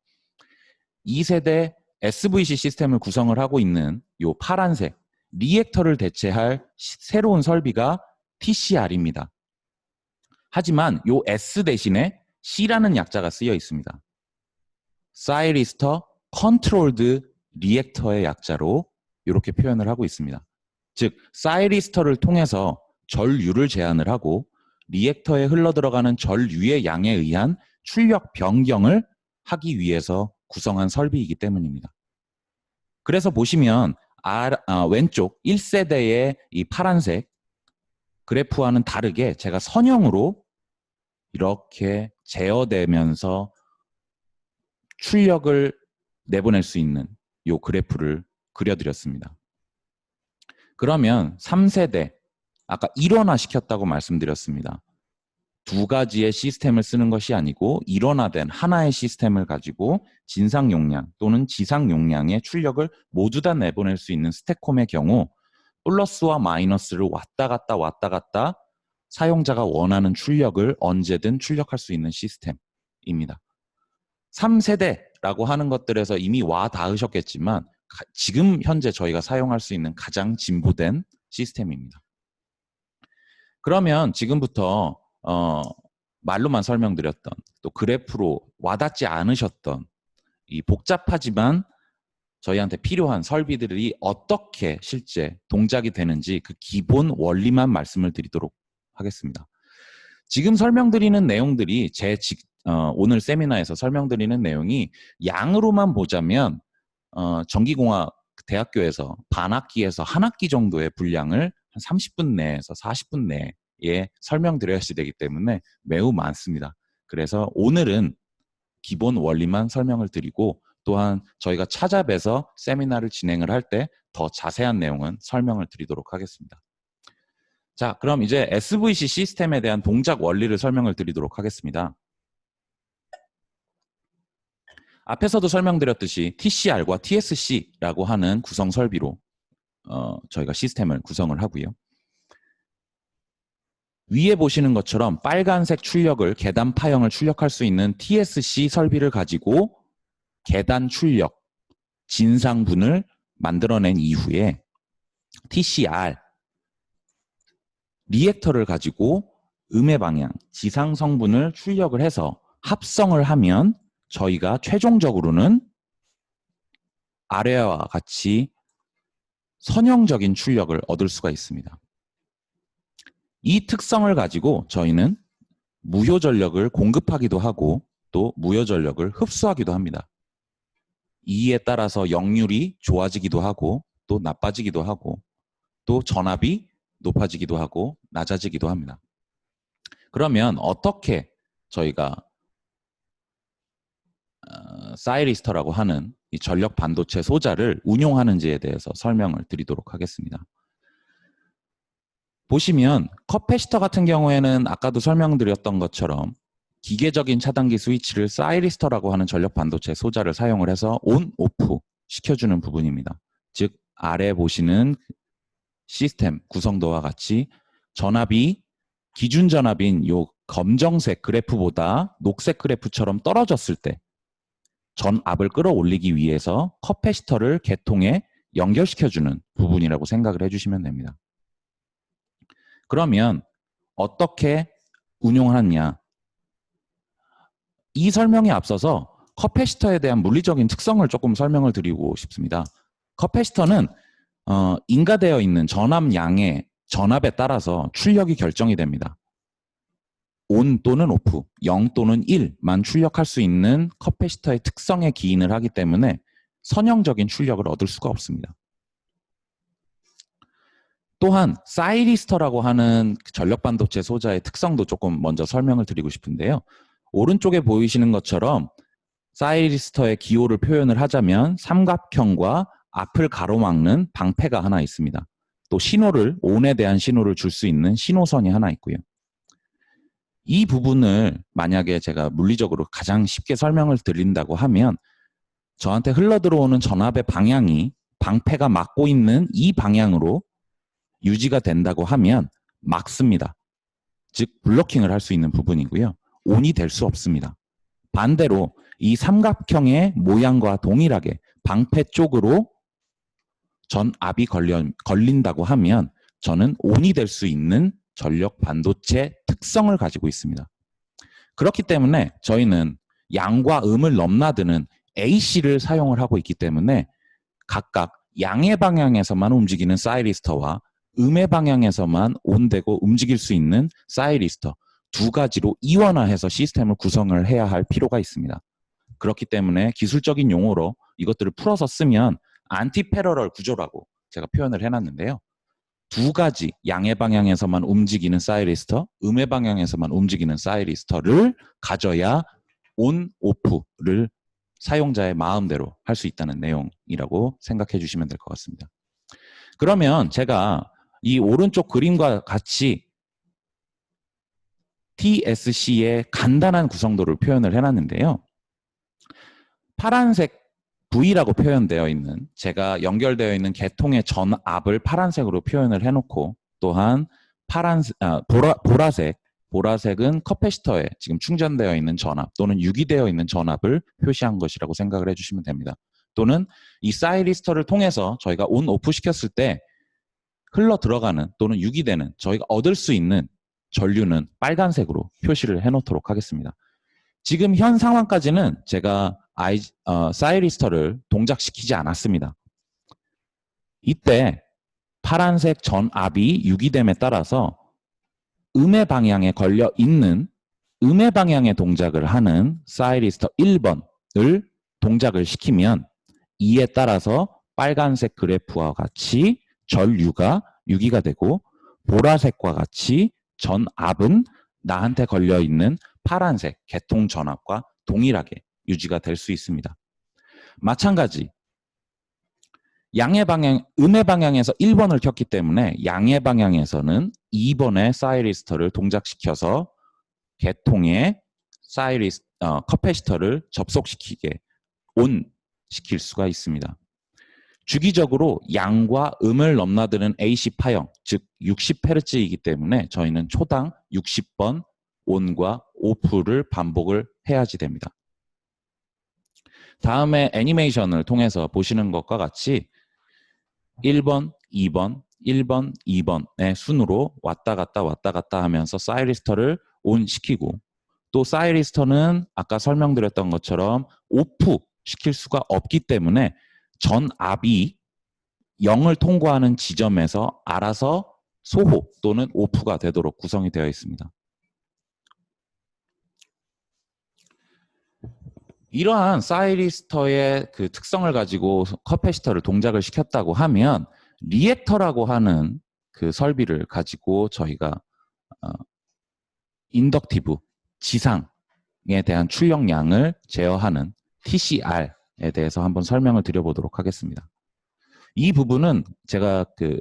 2세대 SVC 시스템을 구성을 하고 있는 이 파란색 리액터를 대체할 새로운 설비가 TCR입니다. 하지만 이 S 대신에 C라는 약자가 쓰여 있습니다. 사이리스터 컨트롤드 리액터의 약자로 이렇게 표현을 하고 있습니다. 즉 사이리스터를 통해서 전류를 제한을 하고 리액터에 흘러들어가는 전류의 양에 의한 출력 변경을 하기 위해서 구성한 설비이기 때문입니다. 그래서 보시면 왼쪽 1세대의 이 파란색 그래프와는 다르게 제가 선형으로 이렇게 제어되면서 출력을 내보낼 수 있는 이 그래프를 그려드렸습니다. 그러면 3세대, 아까 일원화 시켰다고 말씀드렸습니다. 두 가지의 시스템을 쓰는 것이 아니고 일원화된 하나의 시스템을 가지고 진상 용량 또는 지상 용량의 출력을 모두 다 내보낼 수 있는 스택홈의 경우 플러스와 마이너스를 왔다 갔다 사용자가 원하는 출력을 언제든 출력할 수 있는 시스템입니다. 3세대라고 하는 것들에서 이미 와 닿으셨겠지만 지금 현재 저희가 사용할 수 있는 가장 진보된 시스템입니다. 그러면 지금부터 말로만 설명드렸던 또 그래프로 와닿지 않으셨던 이 복잡하지만 저희한테 필요한 설비들이 어떻게 실제 동작이 되는지 그 기본 원리만 말씀을 드리도록 하겠습니다. 지금 설명드리는 내용들이 오늘 세미나에서 설명드리는 내용이 양으로만 보자면 전기공학 대학교에서 반학기에서 한 학기 정도의 분량을 한 30분 내에서 40분 내에 설명드려야 되기 때문에 매우 많습니다. 그래서 오늘은 기본 원리만 설명을 드리고 또한 저희가 찾아뵈서 세미나를 진행을 할 때 더 자세한 내용은 설명을 드리도록 하겠습니다. 자, 그럼 이제 SVC 시스템에 대한 동작 원리를 설명을 드리도록 하겠습니다. 앞에서도 설명드렸듯이 TCR과 TSC라고 하는 구성 설비로 저희가 시스템을 구성을 하고요. 위에 보시는 것처럼 빨간색 출력을 계단 파형을 출력할 수 있는 TSC 설비를 가지고 계단 출력, 진상분을 만들어낸 이후에 TCR, 리액터를 가지고 음의 방향, 지상 성분을 출력을 해서 합성을 하면 저희가 최종적으로는 아래와 같이 선형적인 출력을 얻을 수가 있습니다. 이 특성을 가지고 저희는 무효 전력을 공급하기도 하고 또 무효 전력을 흡수하기도 합니다. 이에 따라서 역률이 좋아지기도 하고 또 나빠지기도 하고 또 전압이 높아지기도 하고 낮아지기도 합니다. 그러면 어떻게 저희가 사이리스터라고 하는 이 전력 반도체 소자를 운용하는지에 대해서 설명을 드리도록 하겠습니다. 보시면 커패시터 같은 경우에는 아까도 설명드렸던 것처럼 기계적인 차단기 스위치를 사이리스터라고 하는 전력 반도체 소자를 사용을 해서 온, 오프 시켜주는 부분입니다. 즉 아래 보시는 시스템 구성도와 같이 전압이 기준 전압인 요 검정색 그래프보다 녹색 그래프처럼 떨어졌을 때 전압을 끌어올리기 위해서 커패시터를 개통에 연결시켜주는 부분이라고 생각을 해주시면 됩니다. 그러면 어떻게 운용하느냐? 이 설명에 앞서서 커패시터에 대한 물리적인 특성을 조금 설명을 드리고 싶습니다. 커패시터는 인가되어 있는 전압량의 전압에 따라서 출력이 결정이 됩니다. 온 또는 오프, 0 또는 1만 출력할 수 있는 커패시터의 특성에 기인을 하기 때문에 선형적인 출력을 얻을 수가 없습니다. 또한 사이리스터라고 하는 전력 반도체 소자의 특성도 조금 먼저 설명을 드리고 싶은데요. 오른쪽에 보이시는 것처럼 사이리스터의 기호를 표현을 하자면 삼각형과 앞을 가로막는 방패가 하나 있습니다. 또 신호를, 온에 대한 신호를 줄 수 있는 신호선이 하나 있고요. 이 부분을 만약에 제가 물리적으로 가장 쉽게 설명을 드린다고 하면 저한테 흘러들어오는 전압의 방향이 방패가 막고 있는 이 방향으로 유지가 된다고 하면 막습니다. 즉 블로킹을 할 수 있는 부분이고요. 온이 될 수 없습니다. 반대로 이 삼각형의 모양과 동일하게 방패 쪽으로 전압이 걸린다고 하면 저는 온이 될 수 있는 전력 반도체 특성을 가지고 있습니다. 그렇기 때문에 저희는 양과 음을 넘나드는 AC를 사용을 하고 있기 때문에 각각 양의 방향에서만 움직이는 사이리스터와 음의 방향에서만 온되고 움직일 수 있는 사이리스터 두 가지로 이원화해서 시스템을 구성을 해야 할 필요가 있습니다. 그렇기 때문에 기술적인 용어로 이것들을 풀어서 쓰면 안티패러럴 구조라고 제가 표현을 해놨는데요. 두 가지 양의 방향에서만 움직이는 사이리스터, 음의 방향에서만 움직이는 사이리스터를 가져야 온, 오프를 사용자의 마음대로 할 수 있다는 내용이라고 생각해 주시면 될 것 같습니다. 그러면 제가 이 오른쪽 그림과 같이 TSC의 간단한 구성도를 표현을 해놨는데요. 파란색 V라고 표현되어 있는 제가 연결되어 있는 계통의 전압을 파란색으로 표현을 해놓고 또한 보라색은 커패시터에 지금 충전되어 있는 전압 또는 유기되어 있는 전압을 표시한 것이라고 생각을 해주시면 됩니다. 또는 이 사이리스터를 통해서 저희가 온, 오프 시켰을 때 흘러 들어가는 또는 유기되는 저희가 얻을 수 있는 전류는 빨간색으로 표시를 해놓도록 하겠습니다. 지금 현 상황까지는 제가 사이리스터를 동작시키지 않았습니다. 이때 파란색 전압이 유기됨에 따라서 음의 방향에 걸려 있는 음의 방향의 동작을 하는 사이리스터 1번을 동작을 시키면 이에 따라서 빨간색 그래프와 같이 전류가 유기가 되고 보라색과 같이 전압은 나한테 걸려 있는 파란색 개통 전압과 동일하게 유지가 될 수 있습니다. 마찬가지 양의 방향, 음의 방향에서 1번을 켰기 때문에 양의 방향에서는 2번의 사이리스터를 동작시켜서 개통에 커패시터를 접속시키게 온 시킬 수가 있습니다. 주기적으로 양과 음을 넘나드는 AC 파형, 즉 60Hz이기 때문에 저희는 초당 60번 온과 오프를 반복을 해야지 됩니다. 다음에 애니메이션을 통해서 보시는 것과 같이 1번, 2번, 1번, 2번의 순으로 왔다 갔다 하면서 사이리스터를 온 시키고 또 사이리스터는 아까 설명드렸던 것처럼 오프 시킬 수가 없기 때문에 전압이 0을 통과하는 지점에서 알아서 소호 또는 오프가 되도록 구성이 되어 있습니다. 이러한 사이리스터의 그 특성을 가지고 커패시터를 동작을 시켰다고 하면 리액터라고 하는 그 설비를 가지고 저희가 인덕티브, 지상에 대한 출력량을 제어하는 TCR에 대해서 한번 설명을 드려보도록 하겠습니다. 이 부분은 제가 그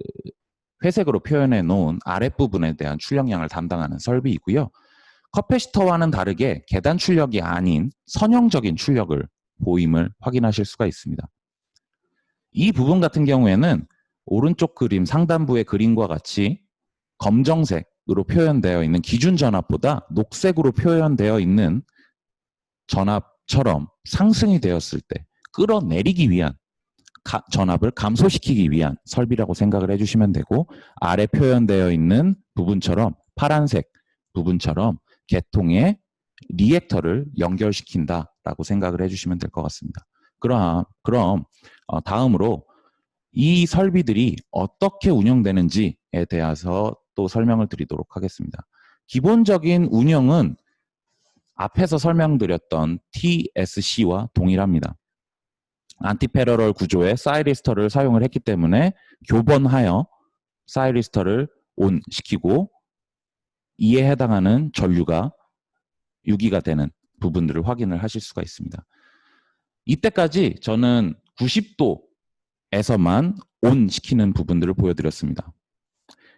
회색으로 표현해 놓은 아랫부분에 대한 출력량을 담당하는 설비이고요. 커패시터와는 다르게 계단 출력이 아닌 선형적인 출력을 보임을 확인하실 수가 있습니다. 이 부분 같은 경우에는 오른쪽 그림 상단부의 그림과 같이 검정색으로 표현되어 있는 기준 전압보다 녹색으로 표현되어 있는 전압처럼 상승이 되었을 때 끌어내리기 위한 전압을 감소시키기 위한 설비라고 생각을 해주시면 되고 아래 표현되어 있는 부분처럼 파란색 부분처럼 개통에 리액터를 연결시킨다라고 생각을 해주시면 될 것 같습니다. 그럼 다음으로 이 설비들이 어떻게 운영되는지에 대해서 또 설명을 드리도록 하겠습니다. 기본적인 운영은 앞에서 설명드렸던 TSC와 동일합니다. 안티패러럴 구조의 사이리스터를 사용을 했기 때문에 교번하여 사이리스터를 온 시키고 이에 해당하는 전류가 유기가 되는 부분들을 확인을 하실 수가 있습니다. 이때까지 저는 90도에서만 온 시키는 부분들을 보여드렸습니다.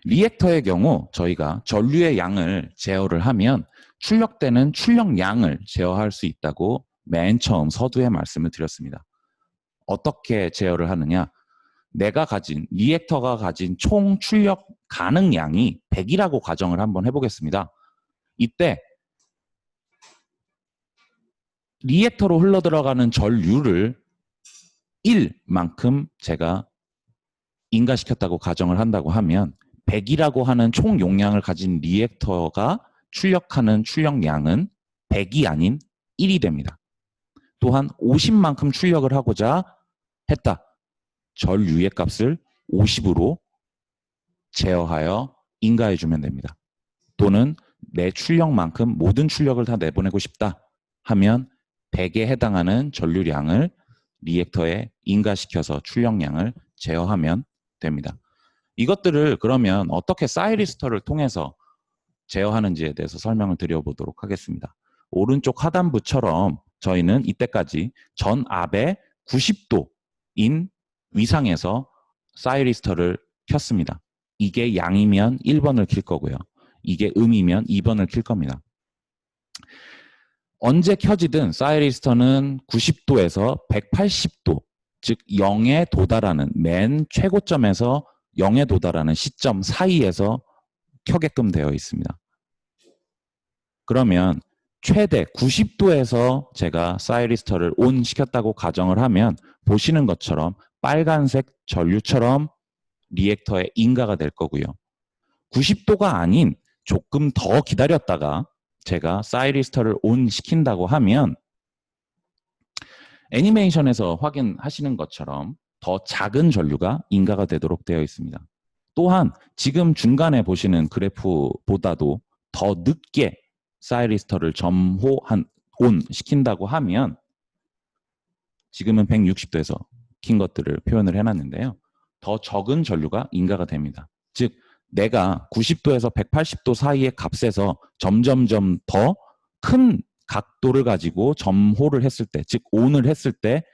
리액터의 경우 저희가 전류의 양을 제어를 하면 출력되는 출력량을 제어할 수 있다고 맨 처음 서두에 말씀을 드렸습니다. 어떻게 제어를 하느냐? 리액터가 가진 총 출력 가능량이 100이라고 가정을 한번 해보겠습니다. 이때 리액터로 흘러들어가는 전류를 1만큼 제가 인가시켰다고 가정을 한다고 하면 100이라고 하는 총 용량을 가진 리액터가 출력하는 출력량은 100이 아닌 1이 됩니다. 또한 50만큼 출력을 하고자 했다. 전류의 값을 50으로 제어하여 인가해주면 됩니다. 또는 내 출력만큼 모든 출력을 다 내보내고 싶다 하면 100에 해당하는 전류량을 리액터에 인가시켜서 출력량을 제어하면 됩니다. 이것들을 그러면 어떻게 사이리스터를 통해서 제어하는지에 대해서 설명을 드려보도록 하겠습니다. 오른쪽 하단부처럼 저희는 이때까지 전압의 90도인 위상에서 사이리스터를 켰습니다. 이게 양이면 1번을 킬 거고요. 이게 음이면 2번을 킬 겁니다. 언제 켜지든 사이리스터는 90도에서 180도, 즉 0에 도달하는 맨 최고점에서 0에 도달하는 시점 사이에서 켜게끔 되어 있습니다. 그러면 최대 90도에서 제가 사이리스터를 온 시켰다고 가정을 하면 보시는 것처럼 빨간색 전류처럼 리액터에 인가가 될 거고요. 90도가 아닌 조금 더 기다렸다가 제가 사이리스터를 온 시킨다고 하면 애니메이션에서 확인하시는 것처럼 더 작은 전류가 인가가 되도록 되어 있습니다. 또한 지금 중간에 보시는 그래프보다도 더 늦게 사이리스터를 온 시킨다고 하면 지금은 160도에서 킨 것들을 표현을 해놨는데요. 더 적은 전류가 인가가 됩니다. 즉 내가 90도에서 180도 사이의 값에서 점점점 더 큰 각도를 가지고 점호를 했을 때, 즉 온을 했을 때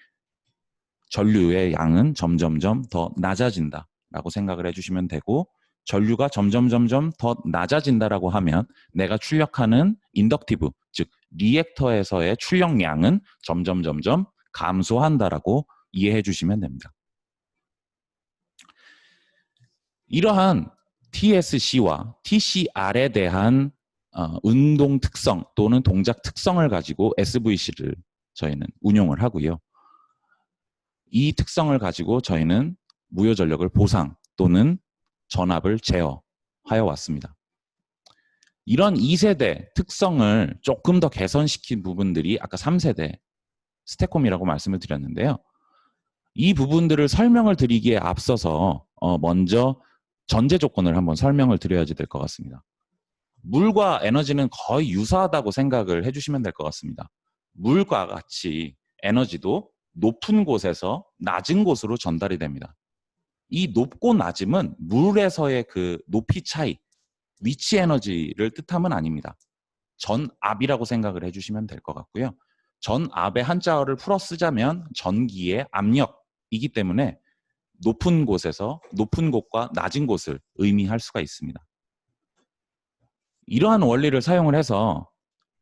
전류의 양은 점점점 더 낮아진다라고 생각을 해주시면 되고, 전류가 점점점점 더 낮아진다라고 하면 내가 출력하는 인덕티브, 즉 리액터에서의 출력량은 점점점점 감소한다라고 이해해 주시면 됩니다. 이러한 TSC와 TCR에 대한 운동 특성 또는 동작 특성을 가지고 SVC를 저희는 운용을 하고요. 이 특성을 가지고 저희는 무효 전력을 보상 또는 전압을 제어하여 왔습니다. 이런 2세대 특성을 조금 더 개선시킨 부분들이 아까 3세대 스택콤이라고 말씀을 드렸는데요. 이 부분들을 설명을 드리기에 앞서서 먼저 전제 조건을 한번 설명을 드려야지 될 것 같습니다. 물과 에너지는 거의 유사하다고 생각을 해주시면 될 것 같습니다. 물과 같이 에너지도 높은 곳에서 낮은 곳으로 전달이 됩니다. 이 높고 낮음은 물에서의 그 높이 차이, 위치 에너지를 뜻함은 아닙니다. 전압이라고 생각을 해주시면 될 것 같고요. 전압의 한자어를 풀어 쓰자면 전기의 압력이기 때문에 높은 곳에서 높은 곳과 낮은 곳을 의미할 수가 있습니다. 이러한 원리를 사용을 해서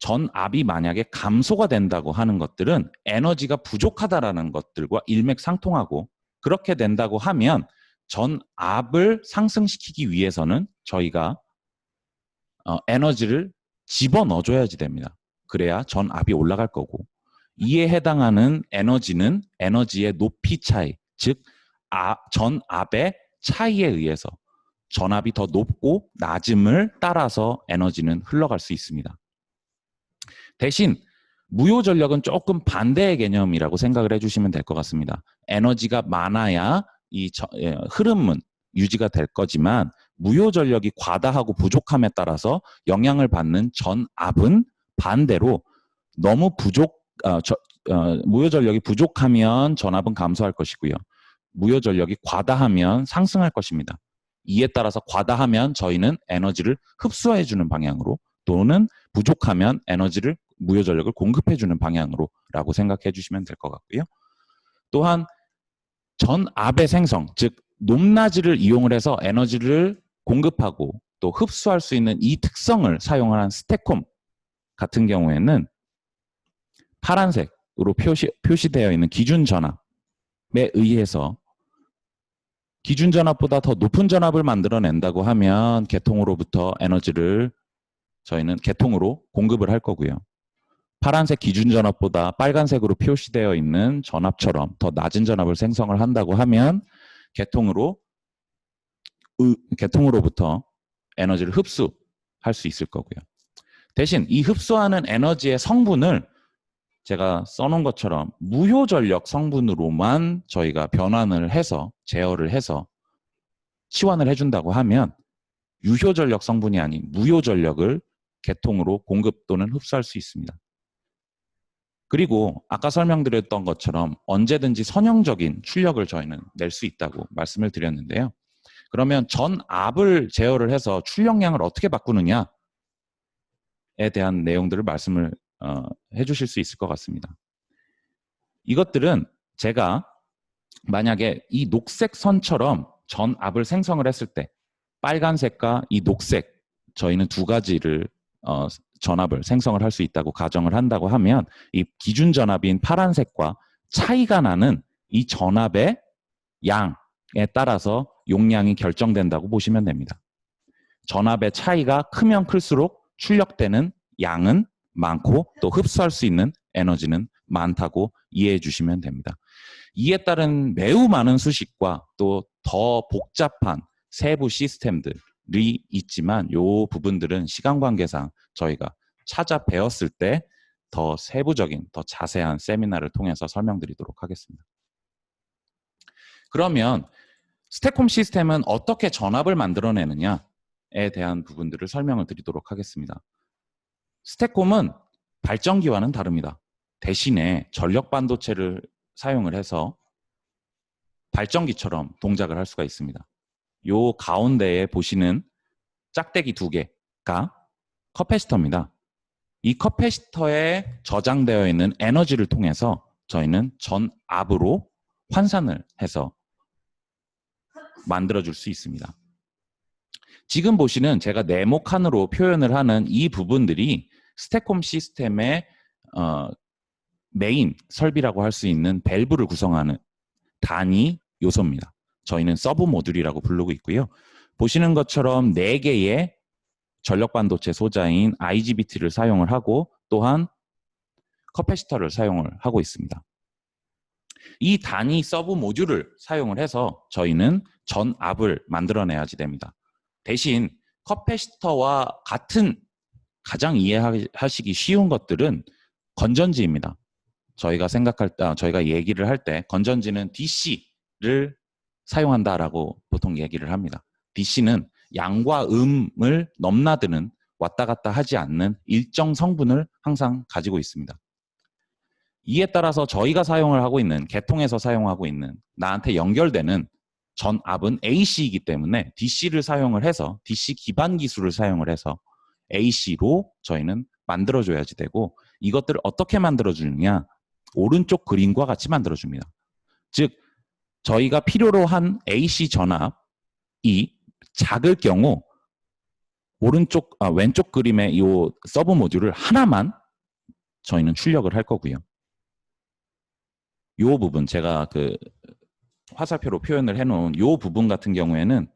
전압이 만약에 감소가 된다고 하는 것들은 에너지가 부족하다라는 것들과 일맥상통하고, 그렇게 된다고 하면 전압을 상승시키기 위해서는 저희가 에너지를 집어넣어줘야지 됩니다. 그래야 전압이 올라갈 거고, 이에 해당하는 에너지는 에너지의 높이 차이, 즉 전압의 차이에 의해서 전압이 더 높고 낮음을 따라서 에너지는 흘러갈 수 있습니다. 대신 무효 전력은 조금 반대의 개념이라고 생각을 해주시면 될 것 같습니다. 에너지가 많아야 이 흐름은 유지가 될 거지만 무효 전력이 과다하고 부족함에 따라서 영향을 받는 전압은 반대로 너무 무효 전력이 부족하면 전압은 감소할 것이고요. 무효 전력이 과다하면 상승할 것입니다. 이에 따라서 과다하면 저희는 에너지를 흡수해주는 방향으로, 또는 부족하면 에너지를 무효 전력을 공급해주는 방향으로 라고 생각해 주시면 될 것 같고요. 또한 전압의 생성, 즉 높낮이를 이용을 해서 에너지를 공급하고 또 흡수할 수 있는 이 특성을 사용한 스택콤 같은 경우에는 파란색으로 표시되어 있는 기준 전압에 의해서 기준 전압보다 더 높은 전압을 만들어낸다고 하면 개통으로부터 에너지를 저희는 개통으로 공급을 할 거고요. 파란색 기준 전압보다 빨간색으로 표시되어 있는 전압처럼 더 낮은 전압을 생성을 한다고 하면 개통으로부터 에너지를 흡수할 수 있을 거고요. 대신 이 흡수하는 에너지의 성분을 제가 써놓은 것처럼 무효 전력 성분으로만 저희가 변환을 해서 제어를 해서 치환을 해준다고 하면 유효 전력 성분이 아닌 무효 전력을 개통으로 공급 또는 흡수할 수 있습니다. 그리고 아까 설명드렸던 것처럼 언제든지 선형적인 출력을 저희는 낼 수 있다고 말씀을 드렸는데요. 그러면 전압을 제어를 해서 출력량을 어떻게 바꾸느냐에 대한 내용들을 말씀을 해주실 수 있을 것 같습니다. 이것들은 제가 만약에 이 녹색 선처럼 전압을 생성을 했을 때 빨간색과 이 녹색, 저희는 두 가지를 전압을 생성을 할 수 있다고 가정을 한다고 하면 이 기준 전압인 파란색과 차이가 나는 이 전압의 양에 따라서 용량이 결정된다고 보시면 됩니다. 전압의 차이가 크면 클수록 출력되는 양은 많고 또 흡수할 수 있는 에너지는 많다고 이해해 주시면 됩니다. 이에 따른 매우 많은 수식과 또 더 복잡한 세부 시스템들이 있지만 이 부분들은 시간 관계상 저희가 찾아 배웠을 때 더 세부적인, 더 자세한 세미나를 통해서 설명드리도록 하겠습니다. 그러면 스택홈 시스템은 어떻게 전압을 만들어내느냐에 대한 부분들을 설명을 드리도록 하겠습니다. 스택홈은 발전기와는 다릅니다. 대신에 전력 반도체를 사용을 해서 발전기처럼 동작을 할 수가 있습니다. 요 가운데에 보시는 짝대기 두 개가 커패시터입니다. 이 커패시터에 저장되어 있는 에너지를 통해서 저희는 전압으로 환산을 해서 만들어줄 수 있습니다. 지금 보시는 제가 네모칸으로 표현을 하는 이 부분들이 스택홈 시스템의 메인 설비라고 할 수 있는 밸브를 구성하는 단위 요소입니다. 저희는 서브 모듈이라고 부르고 있고요. 보시는 것처럼 4개의 전력 반도체 소자인 IGBT를 사용을 하고 또한 커패시터를 사용을 하고 있습니다. 이 단위 서브 모듈을 사용을 해서 저희는 전압을 만들어내야지 됩니다. 대신 커패시터와 같은 가장 이해하시기 쉬운 것들은 건전지입니다. 저희가 얘기를 할 때 건전지는 DC를 사용한다라고 보통 얘기를 합니다. DC는 양과 음을 넘나드는 왔다 갔다 하지 않는 일정 성분을 항상 가지고 있습니다. 이에 따라서 저희가 사용을 하고 있는, 개통에서 사용하고 있는 나한테 연결되는 전압은 AC이기 때문에 DC를 사용을 해서 DC 기반 기술을 사용을 해서 AC로 저희는 만들어줘야지 되고, 이것들을 어떻게 만들어주느냐, 오른쪽 그림과 같이 만들어줍니다. 즉 저희가 필요로 한 AC 전압이 작을 경우 왼쪽 그림의 이 서브 모듈을 하나만 저희는 출력을 할 거고요. 이 부분 제가 그 화살표로 표현을 해놓은 이 부분 같은 경우에는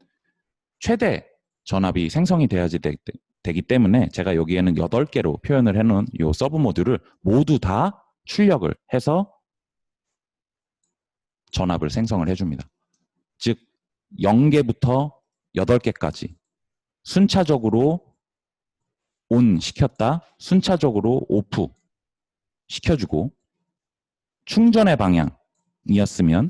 최대 전압이 생성이 돼야지 되기 때문에 제가 여기에는 8개로 표현을 해놓은 이 서브 모듈을 모두 다 출력을 해서 전압을 생성을 해줍니다. 즉 0개부터 8개까지 순차적으로 온 시켰다, 순차적으로 오프 시켜주고, 충전의 방향이었으면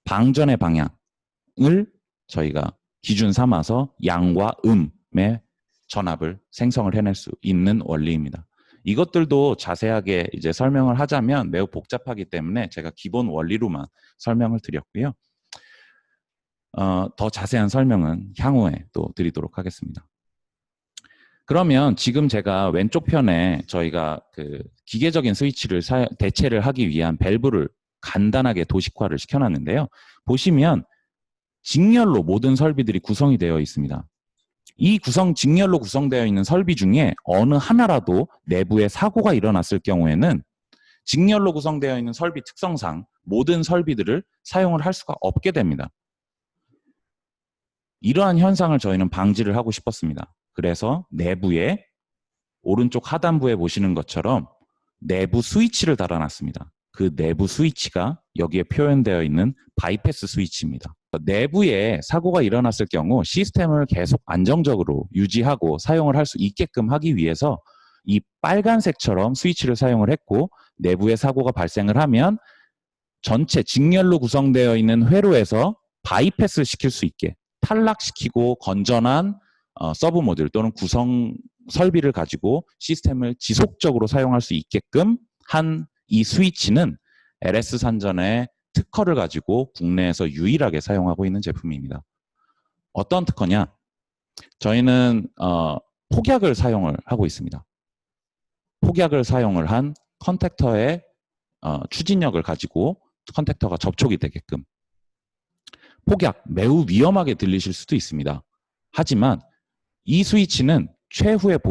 방전의 방향을 저희가 기준 삼아서 양과 음의 전압을 생성을 해낼 수 있는 원리입니다. 이것들도 자세하게 이제 설명을 하자면 매우 복잡하기 때문에 제가 기본 원리로만 설명을 드렸고요. 더 자세한 설명은 향후에 또 드리도록 하겠습니다. 그러면 지금 제가 왼쪽 편에 저희가 그 기계적인 스위치를 대체를 하기 위한 밸브를 간단하게 도식화를 시켜놨는데요. 보시면 직렬로 모든 설비들이 구성이 되어 있습니다. 이 직렬로 구성되어 있는 설비 중에 어느 하나라도 내부에 사고가 일어났을 경우에는 직렬로 구성되어 있는 설비 특성상 모든 설비들을 사용을 할 수가 없게 됩니다. 이러한 현상을 저희는 방지를 하고 싶었습니다. 그래서 내부에 오른쪽 하단부에 보시는 것처럼 내부 스위치를 달아놨습니다. 그 내부 스위치가 여기에 표현되어 있는 바이패스 스위치입니다. 내부에 사고가 일어났을 경우 시스템을 계속 안정적으로 유지하고 사용을 할 수 있게끔 하기 위해서 이 빨간색처럼 스위치를 사용을 했고, 내부에 사고가 발생을 하면 전체 직렬로 구성되어 있는 회로에서 바이패스를 시킬 수 있게 탈락시키고 건전한 서브 모듈 또는 구성 설비를 가지고 시스템을 지속적으로 사용할 수 있게끔 한 이 스위치는 LS 산전의 특허를 가지고 국내에서 유일하게 사용하고 있는 제품입니다. 어떤 특허냐? 저희는 폭약을 사용을 하고 있습니다. 폭약을 사용을 한 컨택터의 추진력을 가지고 컨택터가 접촉이 되게끔. 폭약, 매우 위험하게 들리실 수도 있습니다. 하지만 이 스위치는 최후의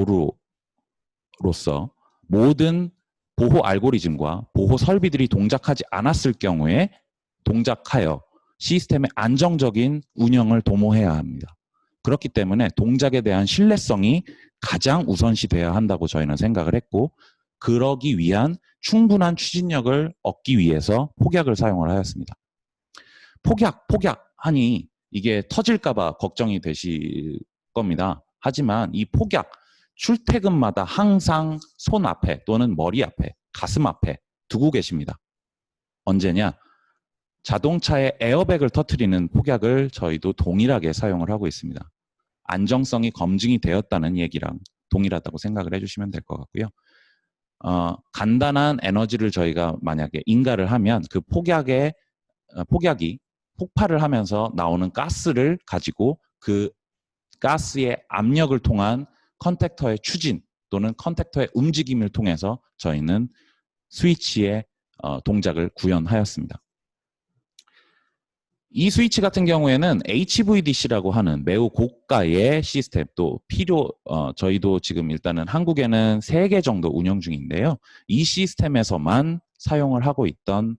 보루로서 모든 보호 알고리즘과 보호 설비들이 동작하지 않았을 경우에 동작하여 시스템의 안정적인 운영을 도모해야 합니다. 그렇기 때문에 동작에 대한 신뢰성이 가장 우선시 돼야 한다고 저희는 생각을 했고, 그러기 위한 충분한 추진력을 얻기 위해서 폭약을 사용을 하였습니다. 폭약하니 이게 터질까봐 걱정이 되실 겁니다. 하지만 이 폭약, 출퇴근마다 항상 손 앞에 또는 머리 앞에, 가슴 앞에 두고 계십니다. 언제냐? 자동차의 에어백을 터뜨리는 폭약을 저희도 동일하게 사용을 하고 있습니다. 안정성이 검증이 되었다는 얘기랑 동일하다고 생각을 해주시면 될 것 같고요. 간단한 에너지를 저희가 만약에 인가를 하면 그 폭약이 폭발을 하면서 나오는 가스를 가지고 그 가스의 압력을 통한 컨택터의 추진 또는 컨택터의 움직임을 통해서 저희는 스위치의 동작을 구현하였습니다. 이 스위치 같은 경우에는 HVDC라고 하는 매우 고가의 시스템 또 저희도 지금 일단은 한국에는 3개 정도 운영 중인데요. 이 시스템에서만 사용을 하고 있던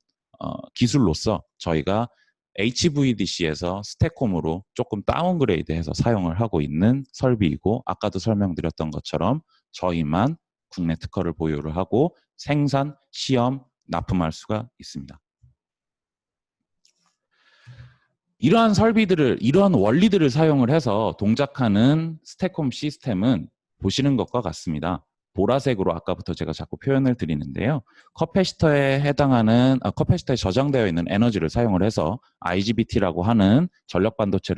기술로서 저희가 HVDC에서 스택홈으로 조금 다운그레이드해서 사용을 하고 있는 설비이고 아까도 설명드렸던 것처럼 저희만 국내 특허를 보유를 하고 생산, 시험, 납품할 수가 있습니다. 이러한 이러한 원리들을 사용을 해서 동작하는 스택홈 시스템은 보시는 것과 같습니다. 보라색으로 아까부터 제가 자꾸 표현을 드리는데요. 커패시터에 저장되어 있는 에너지를 사용을 해서 IGBT라고 하는 전력 반도체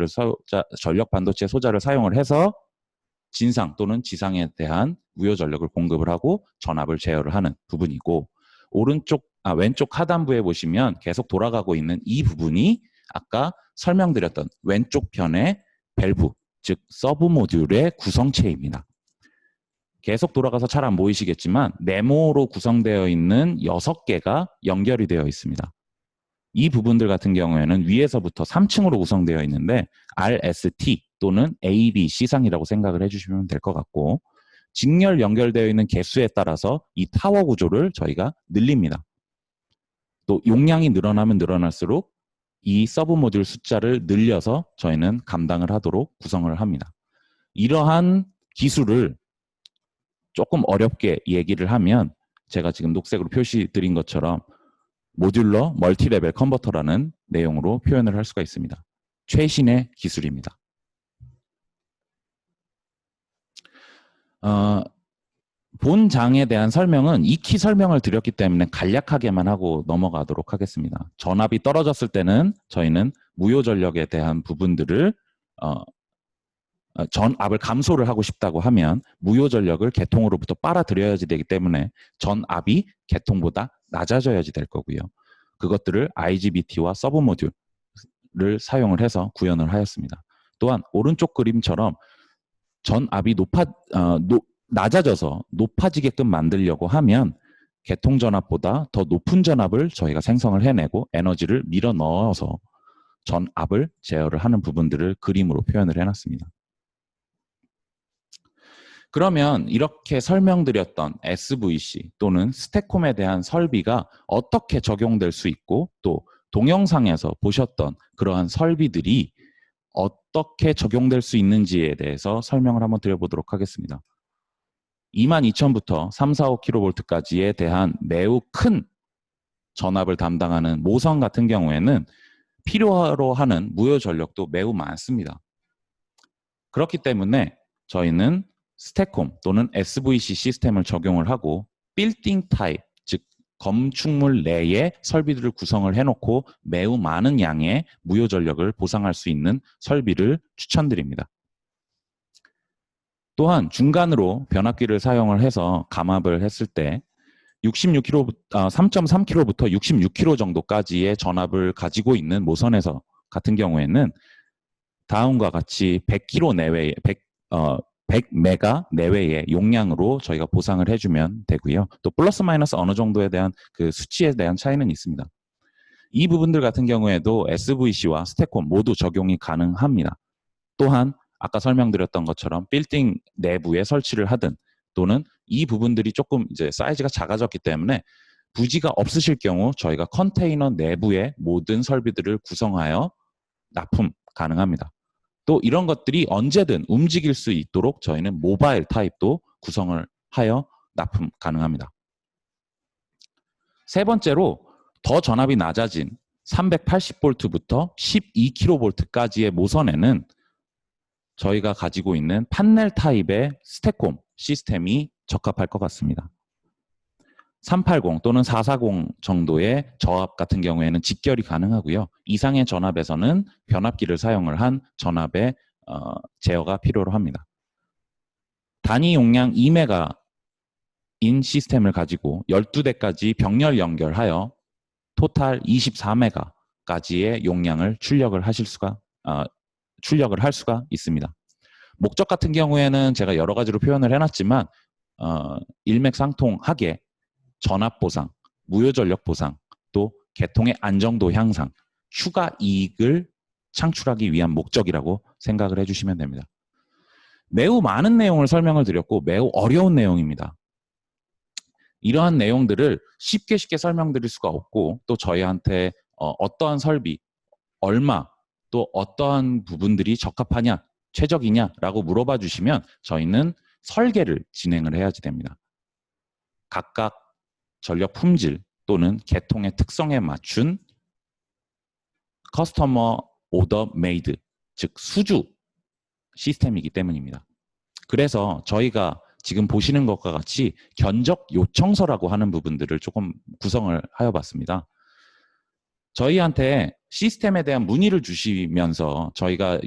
소자를 사용을 해서 진상 또는 지상에 대한 무효 전력을 공급을 하고 전압을 제어를 하는 부분이고 왼쪽 하단부에 보시면 계속 돌아가고 있는 이 부분이 아까 설명드렸던 왼쪽 편의 밸브, 즉 서브 모듈의 구성체입니다. 계속 돌아가서 잘 안 보이시겠지만 네모로 구성되어 있는 6개가 연결이 되어 있습니다. 이 부분들 같은 경우에는 위에서부터 3층으로 구성되어 있는데 RST 또는 ABC상이라고 생각을 해주시면 될 것 같고 직렬 연결되어 있는 개수에 따라서 이 타워 구조를 저희가 늘립니다. 또 용량이 늘어나면 늘어날수록 이 서브 모듈 숫자를 늘려서 저희는 감당을 하도록 구성을 합니다. 이러한 기술을 조금 어렵게 얘기를 하면 제가 지금 녹색으로 표시 드린 것처럼 모듈러 멀티레벨 컨버터라는 내용으로 표현을 할 수가 있습니다. 최신의 기술입니다. 본 장에 대한 설명은 익히 설명을 드렸기 때문에 간략하게만 하고 넘어가도록 하겠습니다. 전압이 떨어졌을 때는 저희는 무효 전력에 대한 부분들을 전압을 감소를 하고 싶다고 하면 무효 전력을 개통으로부터 빨아들여야지 되기 때문에 전압이 개통보다 낮아져야지 될 거고요. 그것들을 IGBT와 서브 모듈을 사용을 해서 구현을 하였습니다. 또한 오른쪽 그림처럼 전압이 낮아져서 높아지게끔 만들려고 하면 개통 전압보다 더 높은 전압을 저희가 생성을 해내고 에너지를 밀어 넣어서 전압을 제어를 하는 부분들을 그림으로 표현을 해놨습니다. 그러면 이렇게 설명드렸던 SVC 또는 스택홈에 대한 설비가 어떻게 적용될 수 있고 또 동영상에서 보셨던 그러한 설비들이 어떻게 적용될 수 있는지에 대해서 설명을 한번 드려보도록 하겠습니다. 22,000부터 345kV까지에 대한 매우 큰 전압을 담당하는 모선 같은 경우에는 필요로 하는 무효 전력도 매우 많습니다. 그렇기 때문에 저희는 스택홈 또는 SVC 시스템을 적용을 하고 빌딩 타입, 즉 건축물 내에 설비들을 구성을 해놓고 매우 많은 양의 무효 전력을 보상할 수 있는 설비를 추천드립니다. 또한 중간으로 변압기를 사용을 해서 감압을 했을 때 3.3kg부터 66kg 정도까지의 전압을 가지고 있는 모선에서 같은 경우에는 다음과 같이 100kg 내외의 100메가 내외의 용량으로 저희가 보상을 해주면 되고요. 또 플러스 마이너스 어느 정도에 대한 그 수치에 대한 차이는 있습니다. 이 부분들 같은 경우에도 SVC와 스택홈 모두 적용이 가능합니다. 또한 아까 설명드렸던 것처럼 빌딩 내부에 설치를 하든 또는 이 부분들이 조금 이제 사이즈가 작아졌기 때문에 부지가 없으실 경우 저희가 컨테이너 내부에 모든 설비들을 구성하여 납품 가능합니다. 또 이런 것들이 언제든 움직일 수 있도록 저희는 모바일 타입도 구성을 하여 납품 가능합니다. 세 번째로 더 전압이 낮아진 380V부터 12kV까지의 모선에는 저희가 가지고 있는 판넬 타입의 스택홈 시스템이 적합할 것 같습니다. 380 또는 440 정도의 저압 같은 경우에는 직결이 가능하고요. 이상의 전압에서는 변압기를 사용을 한 전압의 제어가 필요로 합니다. 단위 용량 2메가인 시스템을 가지고 12대까지 병렬 연결하여 토탈 24메가까지의 용량을 출력을 할 수가 있습니다. 목적 같은 경우에는 제가 여러 가지로 표현을 해놨지만 일맥상통하게 전압 보상, 무효 전력 보상, 또 계통의 안정도 향상, 추가 이익을 창출하기 위한 목적이라고 생각을 해주시면 됩니다. 매우 많은 내용을 설명을 드렸고 매우 어려운 내용입니다. 이러한 내용들을 쉽게 설명드릴 수가 없고 또 저희한테 어떠한 설비, 얼마, 또 어떠한 부분들이 적합하냐, 최적이냐라고 물어봐 주시면 저희는 설계를 진행을 해야지 됩니다. 각각 전력 품질 또는 계통의 특성에 맞춘 커스터머 오더 메이드, 즉 수주 시스템이기 때문입니다. 그래서 저희가 지금 보시는 것과 같이 견적 요청서라고 하는 부분들을 조금 구성을 하여 봤습니다. 저희한테 시스템에 대한 문의를 주시면서 저희가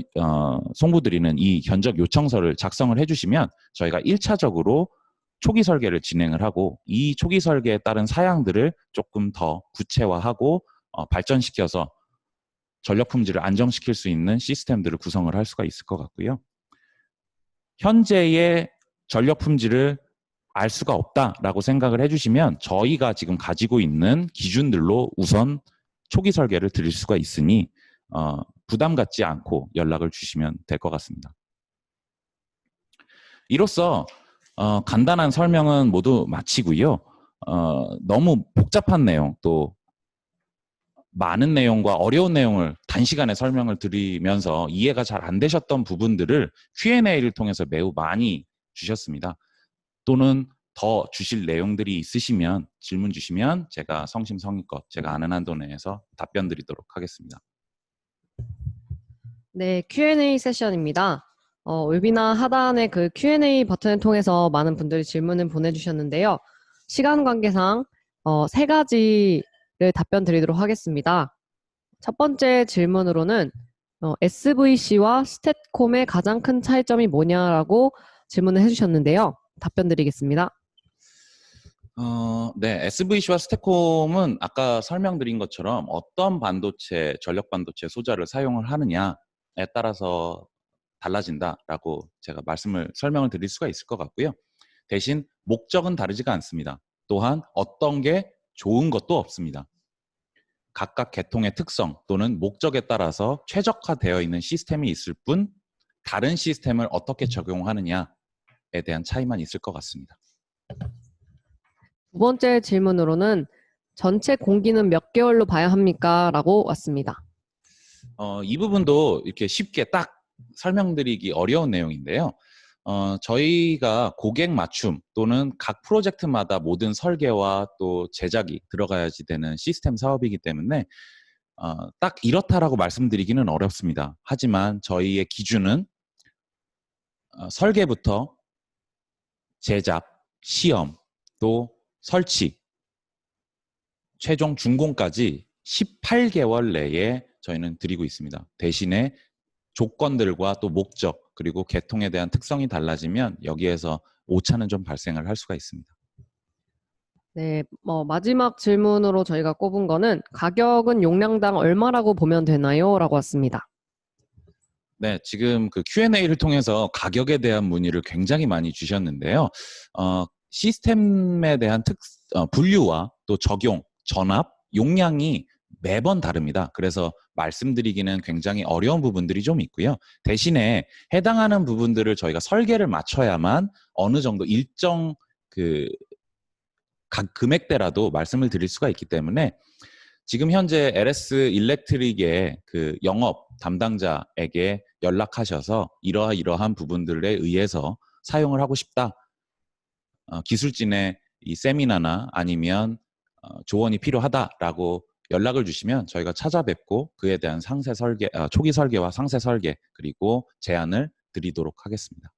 송부드리는 이 견적 요청서를 작성을 해주시면 저희가 1차적으로 초기 설계를 진행을 하고 이 초기 설계에 따른 사양들을 조금 더 구체화하고 발전시켜서 전력 품질을 안정시킬 수 있는 시스템들을 구성을 할 수가 있을 것 같고요. 현재의 전력 품질을 알 수가 없다라고 생각을 해주시면 저희가 지금 가지고 있는 기준들로 우선 초기 설계를 드릴 수가 있으니 부담 갖지 않고 연락을 주시면 될 것 같습니다. 이로써 간단한 설명은 모두 마치고요. 너무 복잡한 내용 또 많은 내용과 어려운 내용을 단시간에 설명을 드리면서 이해가 잘 안 되셨던 부분들을 Q&A를 통해서 매우 많이 주셨습니다. 또는 더 주실 내용들이 있으시면 질문 주시면 제가 성심성의껏 제가 아는 한도 내에서 답변 드리도록 하겠습니다. 네, Q&A 세션입니다. 웨비나 하단의 그 Q&A 버튼을 통해서 많은 분들이 질문을 보내주셨는데요. 시간 관계상 3가지를 답변 드리도록 하겠습니다. 첫 번째 질문으로는 SVC와 스탯콤의 가장 큰 차이점이 뭐냐라고 질문을 해주셨는데요. 답변 드리겠습니다. 네, SVC와 스태콤은 아까 설명드린 것처럼 어떤 반도체, 전력 반도체 소자를 사용을 하느냐에 따라서 달라진다라고 제가 설명을 드릴 수가 있을 것 같고요. 대신 목적은 다르지가 않습니다. 또한 어떤 게 좋은 것도 없습니다. 각각 계통의 특성 또는 목적에 따라서 최적화되어 있는 시스템이 있을 뿐 다른 시스템을 어떻게 적용하느냐에 대한 차이만 있을 것 같습니다. 두 번째 질문으로는 전체 공기는 몇 개월로 봐야 합니까? 라고 왔습니다. 이 부분도 이렇게 쉽게 딱 설명드리기 어려운 내용인데요. 저희가 고객 맞춤 또는 각 프로젝트마다 모든 설계와 또 제작이 들어가야지 되는 시스템 사업이기 때문에 딱 이렇다라고 말씀드리기는 어렵습니다. 하지만 저희의 기준은 설계부터 제작, 시험, 또 설치, 최종 준공까지 18개월 내에 저희는 드리고 있습니다. 대신에 조건들과 또 목적 그리고 계통에 대한 특성이 달라지면 여기에서 오차는 좀 발생을 할 수가 있습니다. 네, 마지막 질문으로 저희가 꼽은 거는 가격은 용량당 얼마라고 보면 되나요? 라고 왔습니다. 네, 지금 그 Q&A를 통해서 가격에 대한 문의를 굉장히 많이 주셨는데요. 시스템에 대한 분류와 또 적용, 전압, 용량이 매번 다릅니다. 그래서 말씀드리기는 굉장히 어려운 부분들이 좀 있고요. 대신에 해당하는 부분들을 저희가 설계를 맞춰야만 어느 정도 일정 각 금액대라도 말씀을 드릴 수가 있기 때문에 지금 현재 LS 일렉트릭의 그 영업 담당자에게 연락하셔서 이러한 부분들에 의해서 사용을 하고 싶다. 기술진의 이 세미나나 아니면 조언이 필요하다라고 연락을 주시면 저희가 찾아뵙고 그에 대한 초기 설계와 상세 설계 그리고 제안을 드리도록 하겠습니다.